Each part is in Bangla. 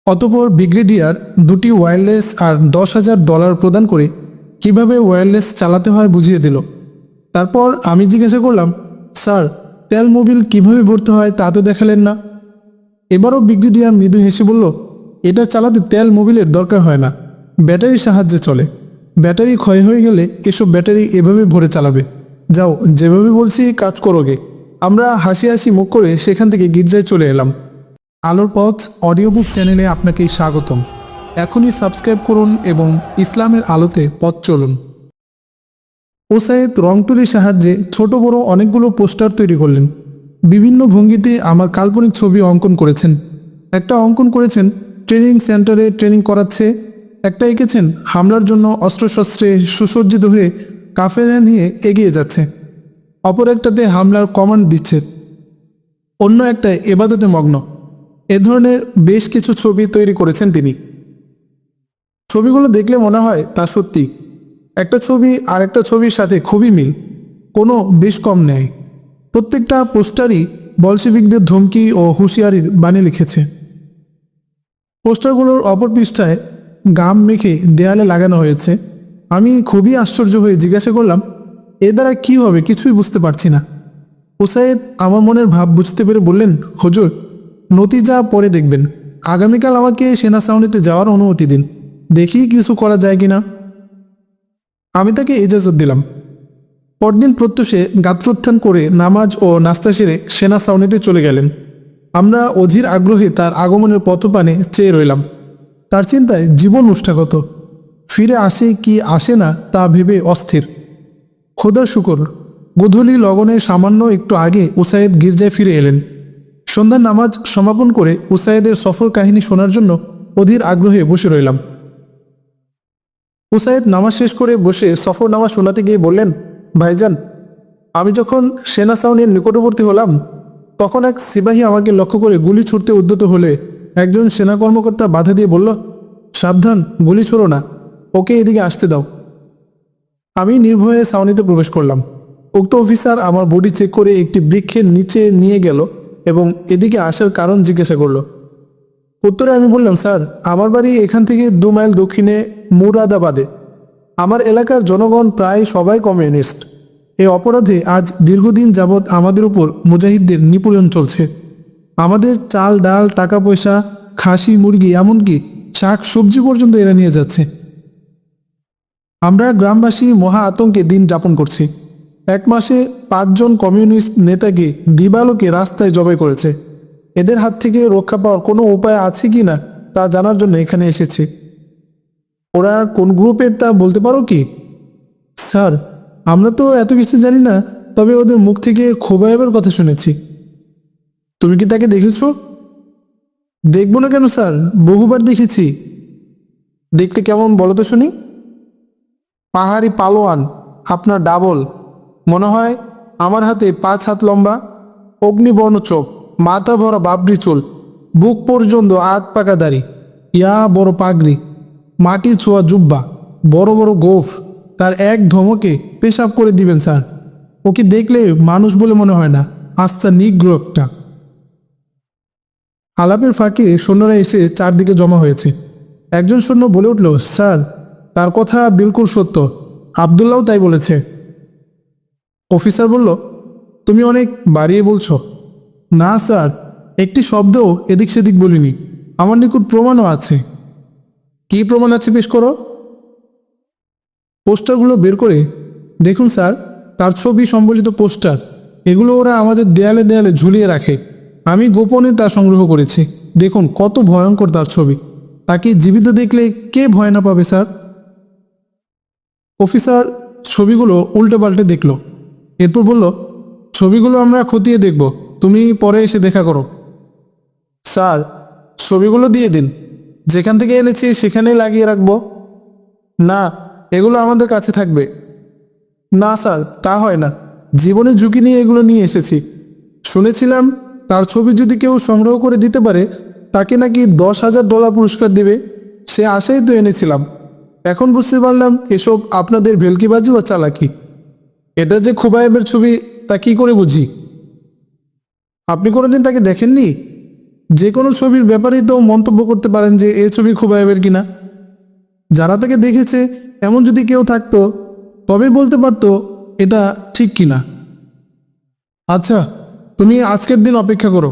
অতঃপর ব্রিগেডিয়ার দুটি ওয়্যারলেস আর $10,000 প্রদান করে কিভাবে ওয়্যারলেস চালাতে হয় বুঝিয়ে দিল। তারপর আমি জিজ্ঞাসা করলাম, স্যার, তেল মোবিল কিভাবে ভরতে হয় তা তো দেখালেন না। এবারও ব্রিগেডিয়ার মৃদু হেসে বলল, এটা চালাতে তেল মোবিলের দরকার হয় না, ব্যাটারির সাহায্যে চলে। ব্যাটারি ক্ষয় হয়ে গেলে এসব ব্যাটারি এভাবে ভরে চালাবে। যাও, যেভাবে বলছি কাজ করোগে। আমরা হাসি হাসি মুখ করে সেখান থেকে গির্জায় চলে এলাম। আলোর পথ অডিও বুক চ্যানেলে আপনাকে স্বাগতম। এখনই সাবস্ক্রাইব করুন এবং ইসলামের আলোতে পথ চলুন। ওসায়েদ রং তুলির সাহায্যে ছোট বড় অনেকগুলো পোস্টার তৈরি করলেন। বিভিন্ন ভঙ্গিতে আমার কাল্পনিক ছবি অঙ্কন করেছেন। একটা অঙ্কন করেছেন ট্রেনিং সেন্টারে ট্রেনিং করাচ্ছে, একটা এঁকেছেন হামলার জন্য অস্ত্রশস্ত্রে সুসজ্জিত হয়ে কাফেলা নিয়ে এগিয়ে যাচ্ছে, অপর একটাতে হামলার কমান্ড দিচ্ছে, অন্য একটায় এবাদতে মগ্ন। এ ধরনের বেশ কিছু ছবি তৈরি করেছেন তিনি। ছবিগুলো দেখলে মনে হয় তা সত্যি। একটা ছবি আর একটা ছবির সাথে খুবই মিল, কোনো বেশ কম নেই। প্রত্যেকটা পোস্টারই বলশেভিকদের ধমকি ও হুঁশিয়ারির বাণী লিখেছে। পোস্টারগুলোর অপর পৃষ্ঠায় গাম মেখে দেয়ালে লাগানো হয়েছে। আমি খুবই আশ্চর্য হয়ে জিজ্ঞাসা করলাম, এ দ্বারা কী হবে কিছুই বুঝতে পারছি না। ওসায়েদ আমার মনের ভাব বুঝতে পেরে বললেন, হুজুর, নতিজা পরে দেখবেন। আগামীকাল আমাকে সেনা ছাউনিতে যাওয়ার অনুমতি দিন, দেখি কিছু করা যায় কিনা। আমি তাকে ইজাজত দিলাম। পরদিন প্রত্যুষে গাত্রোত্থান করে নামাজ ও নাস্তা সেরে সেনা ছাউনিতে চলে গেলেন। আমরা অধীর আগ্রহে তার আগমনের পথপানে চেয়ে রইলাম। তার চিন্তায় জীবন উষ্ঠাগত। ফিরে আসে কি আসে না তা ভেবে অস্থির। খোদার শুকর, গোধূলি লগনের সামান্য একটু আগে ওসায়েদ গির্জায় ফিরে এলেন। সন্ধ্যার নামাজ সমাপন করে ওসায়েদের সফর কাহিনী শোনার জন্য অধীর আগ্রহে বসে রইলাম। ওসায়েদ নামাজ শেষ করে বসে সফর নামাজ শোনাতে গিয়ে বললেন, ভাইজান, আমি যখন সেনা ছাউনির নিকটবর্তী হলাম তখন এক সিপাহী আমাকে লক্ষ্য করে গুলি ছুড়তে উদ্যত হলে একজন সেনা কর্মকর্তা বাধা দিয়ে বলল, সাবধান, গুলি ছোড়ো না, ওকে এদিকে আসতে দাও। আমি নির্ভয়ে ছাউনিতে প্রবেশ করলাম। উক্ত অফিসার আমার বডি চেক করে একটি বৃক্ষের নিচে নিয়ে গেল এবং এদিকে আসার কারণ জিজ্ঞাসা করল। উত্তরে আমি বললাম, স্যার, আমার বাড়ি এখান থেকে 2 মাইল দক্ষিণে মুরাদাবাদে। আমার এলাকার জনগণ প্রায় সবাই কমিউনিস্ট। এই অপরাধে আজ দীর্ঘদিন যাবৎ আমাদের উপর মুজাহিদদের নিপীড়ন চলছে। আমাদের চাল ডাল টাকা পয়সা খাসি মুরগি এমনকি শাক সবজি পর্যন্ত এরা নিয়ে যাচ্ছে। আমরা গ্রামবাসী মহা আতঙ্কে দিন যাপন করছি। 1 মাসে 5 জন কমিউনিস্ট নেতাকে দিবালোকে রাস্তায় জবাই করেছে। এদের হাত থেকে রক্ষা পাওয়ার কোনো উপায় আছে কি না তা জানার জন্য এখানে এসেছি। ওরা কোন গ্রুপের তা বলতে পারো কি? স্যার, আমরা তো এত কিছু জানি না, তবে ওদের মুখ থেকে খোবায়েবের কথা শুনেছি। তুমি কি তাকে দেখেছো? দেখব না কেন স্যার, বহুবার দেখেছি। দেখতে কেমন বলো তো শুনি? পাহাড়ি পালোয়ান, আপনার ডাবল। মনে হয় আমার হাতে 5 হাত লম্বা, অগ্নিবর্ণ চোখ, মাথা ভরা বাবরি চুল, বুক পর্যন্ত আধ পাকা দাড়ি, ইয়া বড় পাগড়ি, মাটি ছোঁয়া জুব্বা, বড় বড় গোফ। তার এক ধমকে পেশাব করে দিবেন স্যার। ওকে দেখলে মানুষ বলে মনে হয় না, আস্থা নিগ্রহ একটা। আলাপের ফাঁকে সৈন্যরা এসে চারদিকে জমা হয়েছে। একজন সৈন্য বলে উঠল, স্যার, তার কথা বিলকুল সত্য, আবদুল্লাও তাই বলেছে। অফিসার বলল, তুমি অনেক বাড়িয়ে বলছো। না স্যার, একটি শব্দও এদিক সেদিক বলিনি, আমার নিকট প্রমাণও আছে। কি প্রমাণ আছে পেশ করো। পোস্টারগুলো বের করে দেখুন স্যার, তার ছবি সম্বলিত পোস্টার। এগুলো ওরা আমাদের দেয়ালে দেয়ালে ঝুলিয়ে রাখে। আমি গোপনে তা সংগ্রহ করেছি। দেখুন কত ভয়ঙ্কর তার ছবি। তাকে জীবিত দেখলে কে ভয় না পাবে স্যার? অফিসার ছবিগুলো উল্টে পাল্টে দেখল, এরপর বলল, ছবিগুলো আমরা খতিয়ে দেখব, তুমি পরে এসে দেখা করো। স্যার, ছবিগুলো দিয়ে দিন, যেখান থেকে এনেছি সেখানেই লাগিয়ে রাখবো। না, এগুলো আমাদের কাছে থাকবে। না স্যার, তা হয় না, জীবনের ঝুঁকি নিয়ে এগুলো নিয়ে এসেছি। শুনেছিলাম তার ছবি যদি কেউ সংগ্রহ করে দিতে পারে তাকে নাকি $10,000 পুরস্কার দেবে। সে আশাই তো এনেছিলাম। এখন বুঝতে পারলাম এসব আপনাদের ভেলকিবাজি ও চালাকি। এটা যে খোবায়েবের ছবি তা কি করে বুঝি? আপনি কোনোদিন তাকে দেখেননি? যে কোনো ছবির ব্যাপারেই তো মন্তব্য করতে পারেন যে এই ছবি খুবাইবের কিনা। যারা তাকে দেখেছে এমন যদি কেউ থাকতো তবে বলতে পারতো এটা ঠিক কিনা। আচ্ছা, তুমি আজকের দিন অপেক্ষা করো,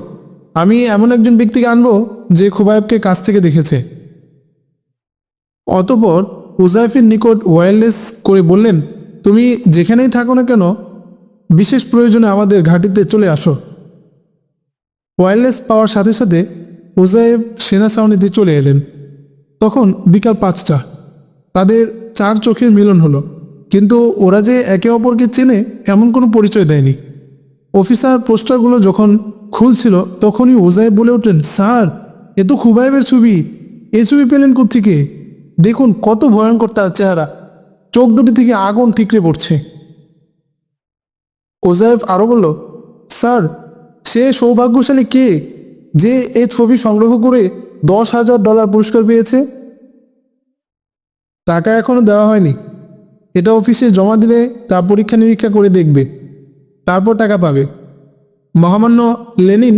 আমি এমন একজন ব্যক্তিকে আনবো যে খুবাইবকে কাছ থেকে দেখেছে। অতঃপর উজাইফের নিকট ওয়্যারলেস করে বললেন, তুমি যেখানেই থাকো না কেন বিশেষ প্রয়োজনে আমাদের ঘাঁটিতে চলে আসো। ওয়্যারলেস পাওয়ার সাথে সাথে উজাইফ সেনা ছাউনিতে চলে এলেন। তখন বিকাল 5টা। তাদের 4 চোখের মিলন হলো, কিন্তু ওরা যে একে অপরকে চেনে এমন কোনো পরিচয় দেয়নি। অফিসার পোস্টারগুলো যখন খুলছিল তখনই উজাইফ বলে উঠলেন, স্যার, এ তো খুবাইবের ছবি। এই ছবি পেলেন কোত্থেকে? দেখুন কত ভয়ঙ্কর তার চেহারা, চোখ দুটি থেকে আগুন ঠিকরে পড়ছে। উজাইফ আরও বলল, স্যার, সে সৌভাগ্যশালী কে যে এই ছবি সংগ্রহ করে $10,000 পুরস্কার পেয়েছে? টাকা এখনো দেওয়া হয়নি, এটা অফিসে জমা দিলে তা পরীক্ষা নিরীক্ষা করে দেখবে, তারপর টাকা পাবে। মহামান্য লেনিন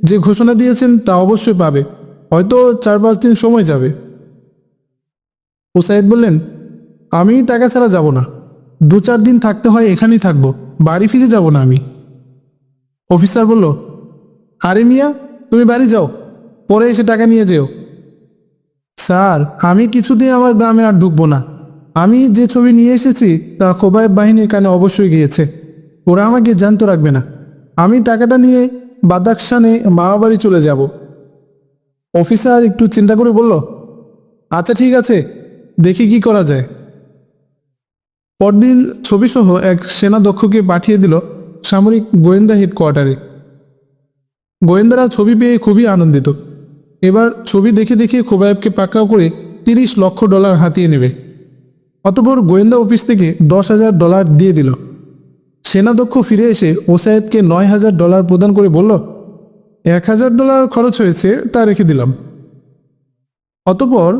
যে ঘোষণা দিয়েছেন তা অবশ্যই পাবে, হয়তো 4-5 দিন সময় যাবে। ওসাইদ বললেন, আমি টাকা ছাড়া যাব না, 2-4 দিন থাকতে হয় এখানেই থাকবো, বাড়ি ফিরে যাব না আমি। অফিসার বলল, আরে মিয়া, তুমি বাড়ি যাও, পরে এসে টাকা নিয়ে যেও। স্যার, আমি কিছুদিন আমার গ্রামে আর ঢুকবো না। আমি যে ছবি নিয়ে এসেছি তা খোবাইব বাহিনীর কানে অবশ্যই গিয়েছে, ওরা আমাকে জ্যান্ত রাখবে না। আমি টাকাটা নিয়ে বাদাকশানে মামা বাড়ি চলে যাব। অফিসার একটু চিন্তা করে বলল, আচ্ছা ঠিক আছে, দেখি কি করা যায়। পরদিন ছবিসহ এক সেনাধ্যক্ষকে পাঠিয়ে দিল সামরিক গোয়েন্দা হেডকোয়ার্টারে। গোয়েন্দারা ছবি পেয়ে খুবই আনন্দিত। এবার ছবি দেখে দেখে খোবাইবকে পাকড়াও করে $30 লক্ষ হাতিয়ে নেবে। অতঃপর গোয়েন্দা অফিস থেকে $10,000 দিয়ে দিল। সেনাধ্যক্ষ ফিরে এসে ওসায়েদকে $9,000 প্রদান করে বলল, $1,000 খরচ হয়েছে, তা রেখে দিলাম। অতঃপর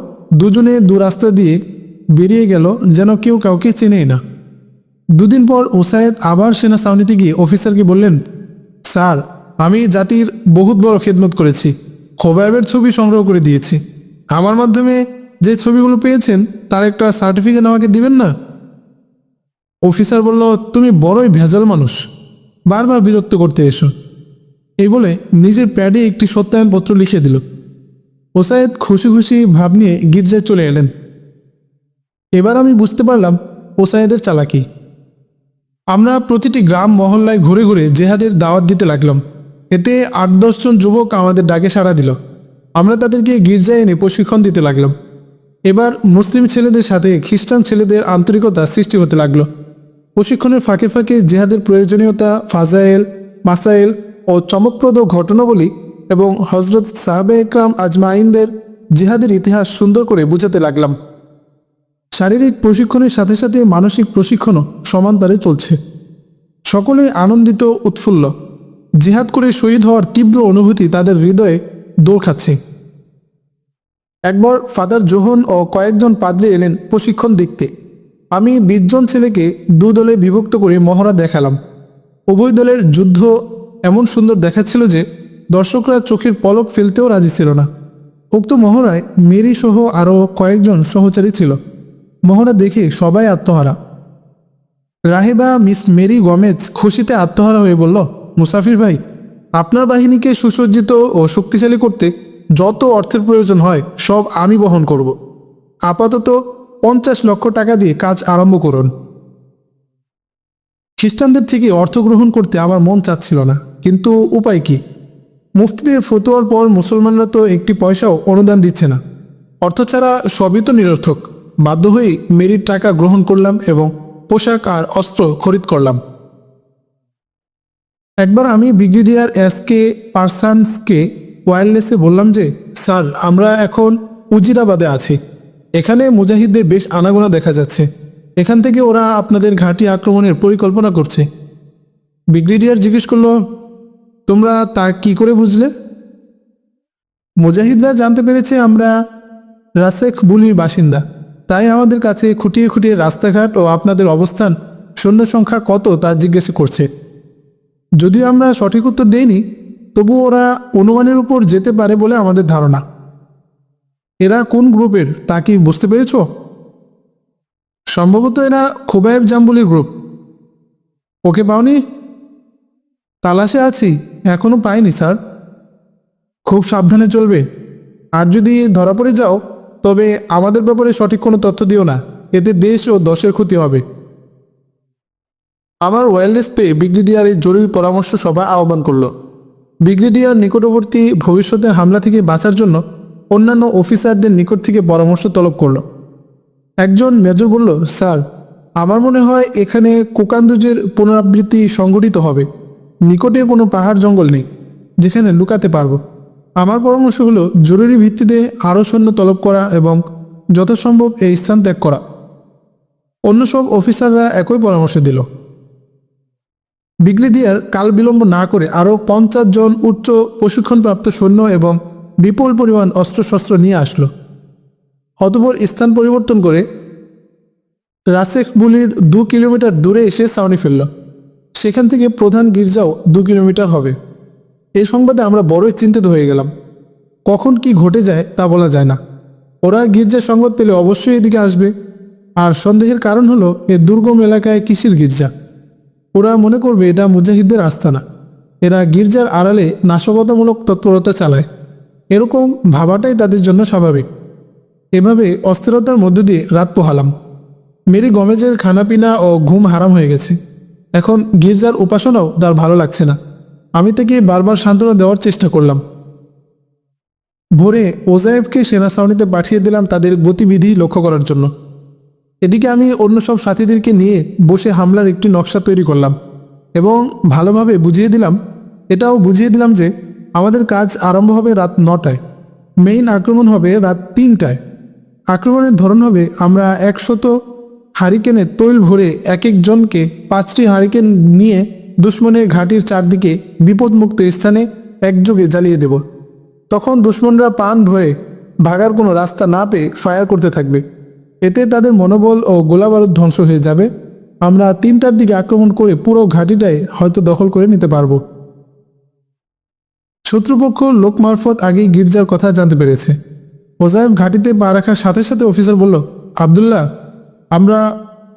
দুজনে দু রাস্তা দিয়ে বেরিয়ে গেল যেন কেউ কাউকে চেনেই না। দুদিন পর ওসায়েদ আবার সেনা ছাউনিতে গিয়ে অফিসারকে বললেন, স্যার, আমি জাতির বহুত বড় খেদমত করেছি, খোবাইবের ছবি সংগ্রহ করে দিয়েছি। আমার মাধ্যমে যে ছবিগুলো পেয়েছেন তার একটা সার্টিফিকেট আমাকে দিবেন না? অফিসার বলল, তুমি বড়ই ভেজাল মানুষ, বারবার বিরক্ত করতে এসো। এই বলে নিজের প্যাডে একটি সত্যায়নপত্র লিখে দিল। ওসায়েদ খুশি খুশি ভাব নিয়ে গির্জায় চলে এলেন। এবার আমি বুঝতে পারলাম ওসায়েদের চালাকি। আমরা প্রতিটি গ্রাম মহল্লায় ঘুরে ঘুরে জেহাদের দাওয়াত দিতে লাগলাম। এতে 8-10 জন যুবক আমাদের ডাকে সাড়া দিল। আমরা তাদেরকে গির্জায় এনে প্রশিক্ষণ দিতে লাগলাম। এবার মুসলিম ছেলেদের সাথে খ্রিস্টান ছেলেদের আন্তরিকতা সৃষ্টি হতে লাগলো। প্রশিক্ষণের ফাঁকে ফাঁকে জেহাদের প্রয়োজনীয়তা, ফাজায়েল, মাসাইল ও চমকপ্রদ ঘটনাবলী এবং হজরত সাহাবে একরাম আজমাইনদের জিহাদের ইতিহাস সুন্দর করে বুঝাতে লাগলাম। শারীরিক প্রশিক্ষণের সাথে সাথে মানসিক প্রশিক্ষণও সমান তারে চলছে। সকলে আনন্দিত, উৎফুল্ল। জিহাদ করে শহীদ হওয়ার তীব্র অনুভূতি তাদের হৃদয়ে দোল খাচ্ছে। একবার ফাদার জোহন ও কয়েকজন পাদ্রী এলেন প্রশিক্ষণ দেখতে। আমি 20 জন ছেলেকে 2 দলে বিভক্ত করে মহড়া দেখালাম। উভয় দলের যুদ্ধ এমন সুন্দর দেখাচ্ছিল যে দর্শকরা চোখের পলক ফেলতেও রাজি ছিল না। উক্ত মহড়ায় মেরি সহ আরও কয়েকজন সহচারী ছিল। মহড়া দেখে সবাই আত্মহারা। রাহেবা মিস মেরি গমেজ খুশিতে আত্মহারা হয়ে বলল, মুসাফির ভাই, আপনার বাহিনীকে সুসজ্জিত ও শক্তিশালী করতে যত অর্থের প্রয়োজন হয় সব আমি বহন করব। আপাতত 50 লক্ষ টাকা দিয়ে কাজ আরম্ভ করুন। খ্রিস্টানদের থেকে অর্থ গ্রহণ করতে আমার মন চাচ্ছিল না, কিন্তু উপায় কি? মুফতিদের ফতোয়ার পর মুসলমানরা তো একটি পয়সাও অনুদান দিচ্ছে না। অর্থ ছাড়া সবই তো নিরর্থক। বাধ্য হয়েই মেরির টাকা গ্রহণ করলাম এবং পোশাক আর অস্ত্র খরিদ করলাম। একবার আমি ব্রিগেডিয়ার SK পারসানসকে ওয়্যারলেসে বললাম যে, স্যার, আমরা এখন উজিরাবাদে আছি। এখানে মুজাহিদদের বেশ আনাগোনা দেখা যাচ্ছে। এখান থেকে ওরা আপনাদের ঘাঁটি আক্রমণের পরিকল্পনা করছে। ব্রিগেডিয়ার জিজ্ঞেস করল, তোমরা তা কি করে বুঝলে? মুজাহিদরা জানতে পেরেছে আমরা রাসেখ বুলির বাসিন্দা, তাই আমাদের কাছে খুঁটিয়ে খুঁটিয়ে রাস্তাঘাট ও আপনাদের অবস্থান, সৈন্য সংখ্যা কত তা জিজ্ঞেস করছে। যদিও আমরা সঠিক উত্তর দেইনি, তবু ওরা অনুমানের উপর যেতে পারে বলে আমাদের ধারণা। এরা কোন গ্রুপের তা কি বুঝতে পেরেছ? সম্ভবত এরা খোবায়েব জাম্বুলির গ্রুপ। ওকে পাওনি? তালাশে আছি, এখনো পাইনি স্যার। খুব সাবধানে চলবে, আর যদি ধরা পড়ে যাও তবে আমাদের ব্যাপারে সঠিক কোনো তথ্য দিও না, এতে দেশ ও দশের ক্ষতি হবে। আমার ওয়্যারলেস পেয়ে ব্রিগেডিয়ার এই জরুরি পরামর্শ সভা আহ্বান করল। ব্রিগেডিয়ার নিকটবর্তী ভবিষ্যতের হামলা থেকে বাঁচার জন্য অন্যান্য অফিসারদের নিকট থেকে পরামর্শ তলব করল। একজন মেজর বলল, স্যার, আমার মনে হয় এখানে কোকান্দুজের পুনরাবৃত্তি সংঘটিত হবে। নিকটে কোনো পাহাড় জঙ্গল নেই যেখানে লুকাতে পারবো। আমার পরামর্শ হলো জরুরি ভিত্তিতে আরও সৈন্য তলব করা এবং যথাসম্ভব এই স্থান ত্যাগ করা। অন্য সব অফিসাররা একই পরামর্শ দিল। ব্রিগেডিয়ার কাল বিলম্ব না করে আরও 50 জন উচ্চ প্রশিক্ষণপ্রাপ্ত সৈন্য এবং বিপুল পরিমাণ অস্ত্রশস্ত্র নিয়ে আসলো। অতঃপর স্থান পরিবর্তন করে রাসেখবুলির 2 কিলোমিটার দূরে এসে ছাউনি ফেলল। সেখান থেকে প্রধান গির্জাও 2 কিলোমিটার হবে। এই সংবাদে আমরা বড়ই চিন্তিত হয়ে গেলাম। কখন কি ঘটে যায় তা বলা যায় না। ওরা গির্জার সংবাদ পেলে অবশ্যই এদিকে আসবে, আর সন্দেহের কারণ হলো এ দুর্গম এলাকায় কিসের গির্জা। ওরা মনে করবে এটা মুজাহিদদের আস্তানা। এরা গির্জার আড়ালে নাশকতামূলক তৎপরতা চালায়, এরকম ভাবাটাই তাদের জন্য স্বাভাবিক। এভাবে অস্থিরতার মধ্য দিয়ে রাত পোহালাম। মেরি গমেজের খানাপিনা ও ঘুম হারাম হয়ে গেছে। এখন গির্জার উপাসনাও তার ভালো লাগছে না। আমি তাকে বারবার সান্ত্বনা দেওয়ার চেষ্টা করলাম। ভোরে ওজায়েফকে সেনা ছাউনিতে পাঠিয়ে দিলাম তাদের গতিবিধি লক্ষ্য করার জন্য। এদিকে আমি অন্য সব সাথীদেরকে নিয়ে বসে হামলার একটি নকশা তৈরি করলাম এবং ভালোভাবে বুঝিয়ে দিলাম যে আমাদের কাজ আরম্ভ হবে রাত 9টায়, মেইন আক্রমণ হবে রাত 3টায়। আক্রমণের ধরন হবে, আমরা 100 হারিকেনে তৈল ভরে এক একজনকে 5টি হারিকেন নিয়ে দুশ্মনের ঘাঁটির চারদিকে বিপদমুক্ত স্থানে একযোগে জ্বালিয়ে দেব। তখন দুশ্মনরা প্রাণ ভয়ে ভাগার কোনো রাস্তা না পেয়ে ফায়ার করতে থাকবে। এতে তাদের মনোবল ও গোলাবারুদ ধ্বংস হয়ে যাবে। আমরা 3টার দিকে আক্রমণ করে পুরো ঘাঁটিটাই হয়তো দখল করে নিতে পারব। শত্রুপক্ষ লোক মারফত আগেই গির্জার কথা জানতে পেরেছে। ওজায়েফ ঘাঁটিতে পা রাখার সাথে সাথে অফিসার বলল, আবদুল্লাহ, আমরা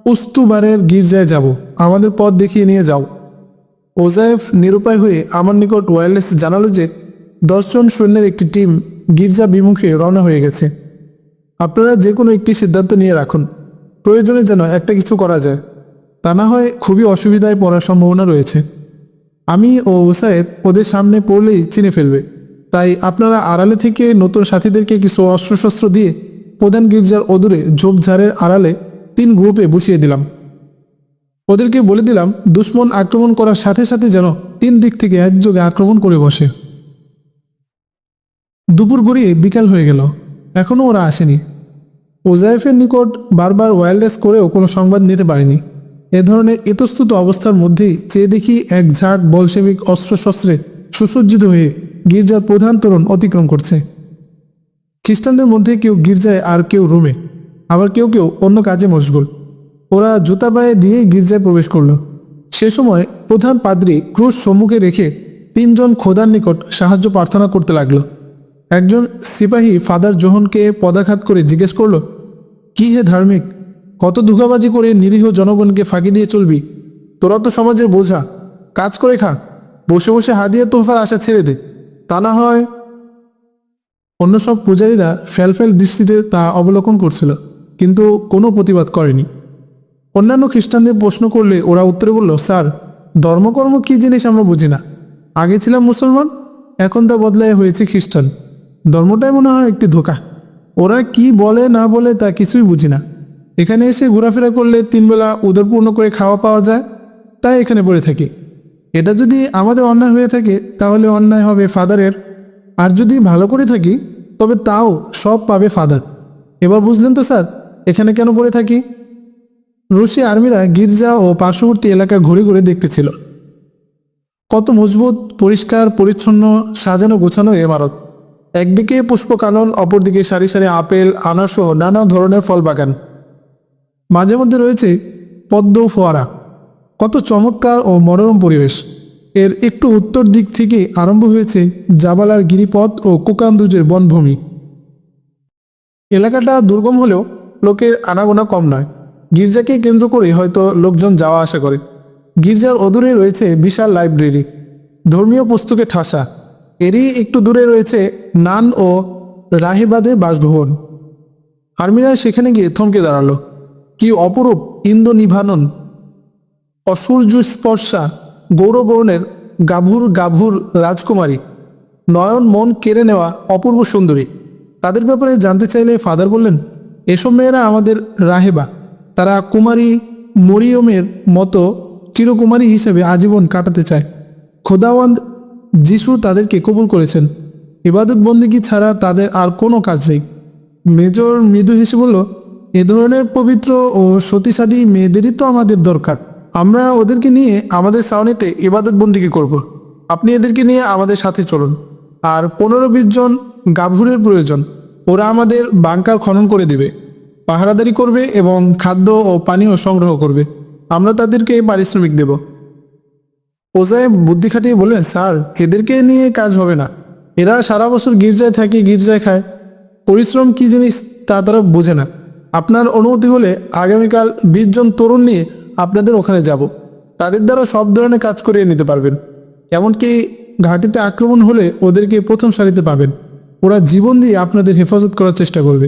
উস্তুবারের গির্জায় যাব, আমাদের পথ দেখিয়ে নিয়ে যাও। ওজায়েফ নিরুপায় হয়ে আমার নিকট ওয়্যারলেস জানালো যে 10 জন সৈন্যের একটি টিম গির্জা বিমুখে রওনা হয়ে গেছে। আপনারা যে কোনো একটি সিদ্ধান্ত নিয়ে রাখুন, প্রয়োজনে যেন একটা কিছু করা যায়, তা না হয় খুবই অসুবিধায় পড়ার সম্ভাবনা রয়েছে। আমি ও ওসায়েদ ওদের সামনে পড়লেই চিনে ফেলবে, তাই আপনারা আড়ালে থেকে নতুন সাথীদেরকে কিছু অস্ত্রশস্ত্র দিয়ে প্রধান গির্জার অদূরে ঝোপঝাড়ের আড়ালে 3 গ্রুপে বসিয়ে দিলাম। ওদেরকে বলে দিলাম দুশ্মন আক্রমণ করার সাথে সাথে যেন 3 দিক থেকে একযোগে আক্রমণ করে বসে। দুপুর গড়িয়ে বিকাল হয়ে গেল, এখনও ওরা আসেনি। ওজায়েফের নিকট বারবার ওয়্যারলেস করেও কোনো সংবাদ নিতে পারিনি। এ ধরনের ইতস্তত অবস্থার মধ্যেই চেয়ে দেখি এক ঝাঁক বলশেবিক অস্ত্রশস্ত্রে সুসজ্জিত হয়ে গির্জার প্রধান তোরণ অতিক্রম করছে। খ্রিস্টানদের মধ্যে কেউ গির্জায় আর কেউ রুমে, আবার কেউ কেউ অন্য কাজে মশগুল। ওরা জুতা পায়ে দিয়েই গির্জায় প্রবেশ করল। সে সময় প্রধান পাদ্রী ক্রুশ সম্মুখে রেখে 3 জন খোদার নিকট সাহায্য প্রার্থনা করতে লাগলো। একজন সিপাহী ফাদার জোহনকে পদাঘাত করে জিজ্ঞেস করল, কি হে ধার্মিক, কত ধোঁকাবাজি করে নিরীহ জনগণকে ফাঁকি দিয়ে চলবি? তোরা তো সমাজের বোঝা, কাজ করে খা, বসে বসে হাদিয়া তোহফার আশা ছেড়ে দে, তা না হয়। অন্য সব পূজারীরা ফ্যালফ্যাল দৃষ্টিতে তা অবলোকন করছিল, কিন্তু কোনো প্রতিবাদ করেনি। অন্যান্য খ্রিস্টানদের প্রশ্ন করলে ওরা উত্তরে বলল, স্যার, ধর্মকর্ম কী জিনিস আমরা বুঝি না। আগে ছিলাম মুসলমান, এখন তা বদলায় হয়েছে খ্রিস্টান। ধর্মটাই মনে হয় একটি ধোঁকা। ওরা কি বলে না বলে তা কিছুই বুঝি না। এখানে এসে ঘোরাফেরা করলে 3 বেলা উদরপূর্ণ করে খাওয়া পাওয়া যায়, তাই এখানে পড়ে থাকি। এটা যদি আমাদের অন্যায় হয়ে থাকে তাহলে অন্যায় হবে ফাদারের, আর যদি ভালো করে থাকি তবে তাও সব পাবে ফাদার। এবার বুঝলেন তো স্যার এখানে কেন পড়ে থাকি? রুশি আর্মিরা গির্জা ও পার্শ্ববর্তী এলাকা ঘুরে ঘুরে দেখতেছিল। কত মজবুত, পরিষ্কার পরিচ্ছন্ন, সাজানো গোছানো ইমারত। একদিকে পুষ্পকানন, অপরদিকে সারি সারি আপেল, আনারসহ নানা ধরনের ফল বাগান। মাঝে মধ্যে রয়েছে পদ্ম ফোয়ারা। কত চমৎকার ও মনোরম পরিবেশ। এর একটু উত্তর দিক থেকে আরম্ভ হয়েছে জাবালার গিরিপথ ও কোকান্দুজের বনভূমি। এলাকাটা দুর্গম হলেও লোকের আনাগোনা কম নয়। গির্জাকে কেন্দ্র করে হয়তো লোকজন যাওয়া আসা করে। গির্জার অদূরে রয়েছে বিশাল লাইব্রেরি, ধর্মীয় পুস্তকে ঠাসা। এরই একটু দূরে রয়েছে নান ও রাহেবাদের বাসভবন। আর্মিরা সেখানে গিয়ে থমকে দাঁড়ালো। কি অপরূপ ইন্দ্রনিভানন, অসূর্য স্পর্শা, গৌরবর্ণের গাভুর গাভুর রাজকুমারী, নয়ন মন কেড়ে নেওয়া অপূর্ব সুন্দরী। তাদের ব্যাপারে জানতে চাইলে ফাদার বললেন, এসব মেয়েরা আমাদের রাহেবা। তারা কুমারী মরিয়মের মতো চিরকুমারী হিসেবে আজীবন কাটাতে চায়। খোদাওয়ান্দ যিশু তাদেরকে কবুল করেছেন। ইবাদত বন্দিগি ছাড়া তাদের আর কোনো কাজ নেই। মেজর মৃদু হেসে বলল, এ ধরনের পবিত্র ও সতীসাধী মেয়েদেরই তো আমাদের দরকার। আমরা ওদেরকে নিয়ে আমাদের ছাউনিতে ইবাদত বন্দিগি করব। আপনি এদেরকে নিয়ে আমাদের সাথে চলুন। আর 15-20 জন গাভুরের প্রয়োজন। ওরা আমাদের বাংকার খনন করে দেবে, পাহারাদারি করবে এবং খাদ্য ও পানীয় সংগ্রহ করবে। আমরা তাদেরকে পারিশ্রমিক দেব। ওজায় বুদ্ধি খাটিয়ে বললেন, স্যার, এদেরকে নিয়ে কাজ হবে না। এরা সারা বছর গির্জায় থাকে, গির্জায় খায়। পরিশ্রম কি জিনিস তা তারা বোঝে না। আপনার অনুমতি হলে আগামীকাল 20 জন তরুণ নিয়ে আপনাদের ওখানে যাব। তাদের দ্বারা সব ধরনের কাজ করিয়ে নিতে পারবেন। এমনকি ঘাঁটিতে আক্রমণ হলে ওদেরকে প্রথম সারিতে পাবেন। ওরা জীবন দিয়ে আপনাদের হেফাজত করার চেষ্টা করবে।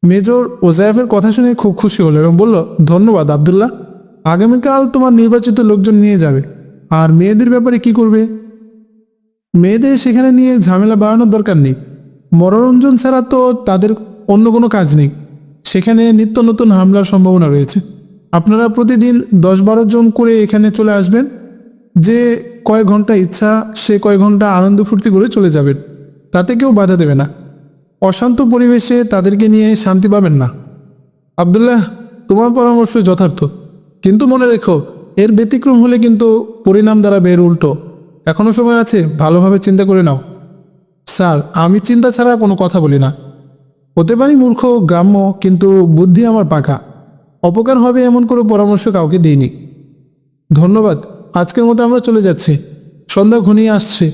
মেজর ওজায়েফের কথা শুনে খুব খুশি হলো এবং বলল, ধন্যবাদ আবদুল্লাহ। আগামীকাল তোমার নির্বাচিত লোকজন নিয়ে যাবে। আর মেয়েদের ব্যাপারে কি করবে? মেয়েদের সেখানে নিয়ে ঝামেলা বাড়ানোর দরকার নেই। মনোরঞ্জন ছাড়া তো তাদের অন্য কোনো কাজ নেই। সেখানে নিত্য নতুন হামলার সম্ভাবনা রয়েছে। আপনারা প্রতিদিন 10-12 জন করে এখানে চলে আসবেন। যে কয়েক ঘন্টা ইচ্ছা সে কয়েক ঘন্টা আনন্দ ফুর্তি করে চলে যাবেন। তাতে কেউ বাধা দেবে না। অশান্ত পরিবেশে তাদেরকে নিয়ে শান্তি পাবেন না। আবদুল্লাহ, তোমার পরামর্শ যথার্থ, কিন্তু মনে রেখো, এর ব্যতিক্রম হলে কিন্তু পরিণাম দাঁড়াবে এর উল্টো। এখনো সময় আছে, ভালোভাবে চিন্তা করে নাও। স্যার, আমি চিন্তা ছাড়া কোনো কথা বলি না। হতে পারি মূর্খ, গ্রাম্য, কিন্তু বুদ্ধি আমার পাকা। অপকার হবে এমন কোনো পরামর্শ কাউকে দিইনি। ধন্যবাদ। আজকের মতো আমরা চলে যাচ্ছি। সন্ধ্যা ঘনিয়ে আসছে।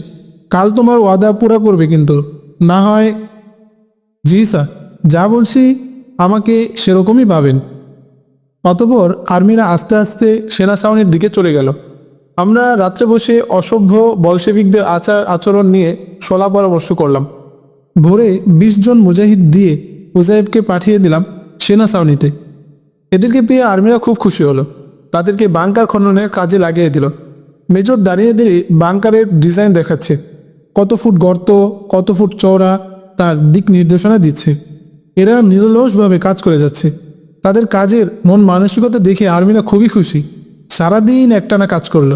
কাল তোমার ওয়াদা পুরা করবে কিন্তু, না হয়? জি স্যার, যা বলছি আমাকে সেরকমই পাবেন। অতঃপর আর্মিরা আস্তে আস্তে সেনা ছাউনির দিকে চলে গেল। আমরা রাত্রে বসে অসভ্য বলশেবিকদের আচার আচরণ নিয়ে সলা পরামর্শ করলাম। ভোরে 20 জন মুজাহিদ দিয়ে উজাইবকে পাঠিয়ে দিলাম সেনা ছাউনিতে। এদেরকে পেয়ে আর্মিরা খুব খুশি হলো। তাদেরকে বাংকার খননের কাজে লাগিয়ে দিল। মেজর দাঁড়িয়ে দাঁড়িয়ে বাংকারের ডিজাইন দেখাচ্ছে। কত ফুট গর্ত, কত ফুট চওড়া, তার দিক নির্দেশনা দিচ্ছে। এরা নিরলসভাবে কাজ করে যাচ্ছে। তাদের কাজের মন মানসিকতা দেখে আর্মিরা খুবই খুশি। সারাদিন একটানা কাজ করলো।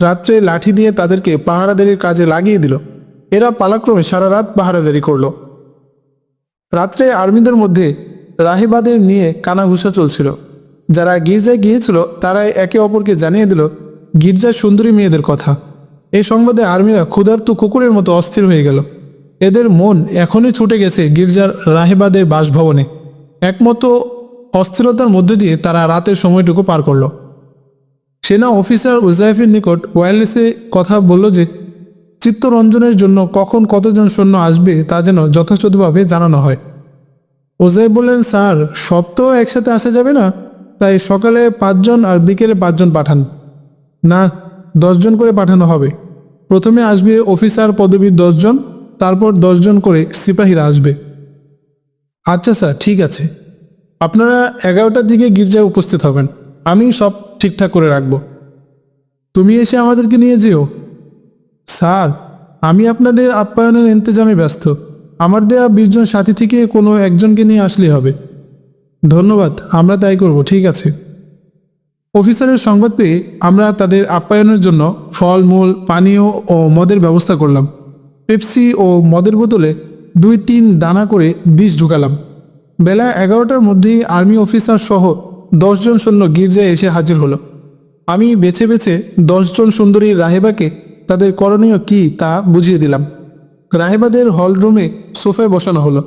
রাত্রে লাঠি দিয়ে তাদেরকে পাহারাদারির কাজে লাগিয়ে দিল। এরা পালাক্রমে সারা রাত পাহারাদারি করলো। রাত্রে আর্মিদের মধ্যে রাহেবাদের নিয়ে কানাঘুষা চলছিল। যারা গির্জায় গিয়েছিল তারাই একে অপরকে জানিয়ে দিল গির্জার সুন্দরী মেয়েদের কথা। এই সংবাদে আর্মিরা ক্ষুধার্ত কুকুরের মতো অস্থির হয়ে গেল। এদের মন এখনই ছুটে গেছে গির্জার রাহেবাদের বাসভবনে। একমতো অস্থিরতার মধ্যে দিয়ে তারা রাতের সময়টুকু পার করল। সেনা অফিসার উজাইফের নিকট ওয়্যারলেসে কথা বলল যে চিত্তরঞ্জনের জন্য কখন কতজন সৈন্য আসবে তা যেন যথাযথভাবে জানানো হয়। ওজাইফ বললেন, স্যার, সব তো একসাথে আসা যাবে না, তাই সকালে 5 জন আর বিকেলে 5 জন পাঠান। না, 10 জন করে পাঠানো হবে। প্রথমে আসবে অফিসার পদবীর 10 জন, তারপর 10 জন করে সিপাহীরা আসবে। আচ্ছা স্যার, ঠিক আছে। আপনারা 11টার দিকে গির্জায় উপস্থিত হবেন। আমি সব ঠিকঠাক করে রাখব। তুমি এসে আমাদেরকে নিয়ে যেও। স্যার, আমি আপনাদের আপ্যায়নের ইন্তজামে ব্যস্ত। আমার দেয়া 20 জন সাথী থেকে কোনো একজনকে নিয়ে আসলেই হবে। ধন্যবাদ, আমরা তাই করব। ঠিক আছে। অফিসারের সংবাদ পেয়ে আমরা তাদের আপ্যায়নের জন্য ফলমূল, পানীয় ও মদের ব্যবস্থা করলাম। পেপসি ও মদের বোতলে 2-3 দানা করে বিষ ঢুকালাম। বেলা 11টার মধ্যেই আর্মি অফিসার সহ 10 জন সৈন্য গির্জায় এসে হাজির হলো। আমি বেছে বেছে 10 জন সুন্দরী রাহেবাকে তাদের করণীয় কি তা বুঝিয়ে দিলাম। রাহেবাদের হলরুমে সোফায় বসানো হলো।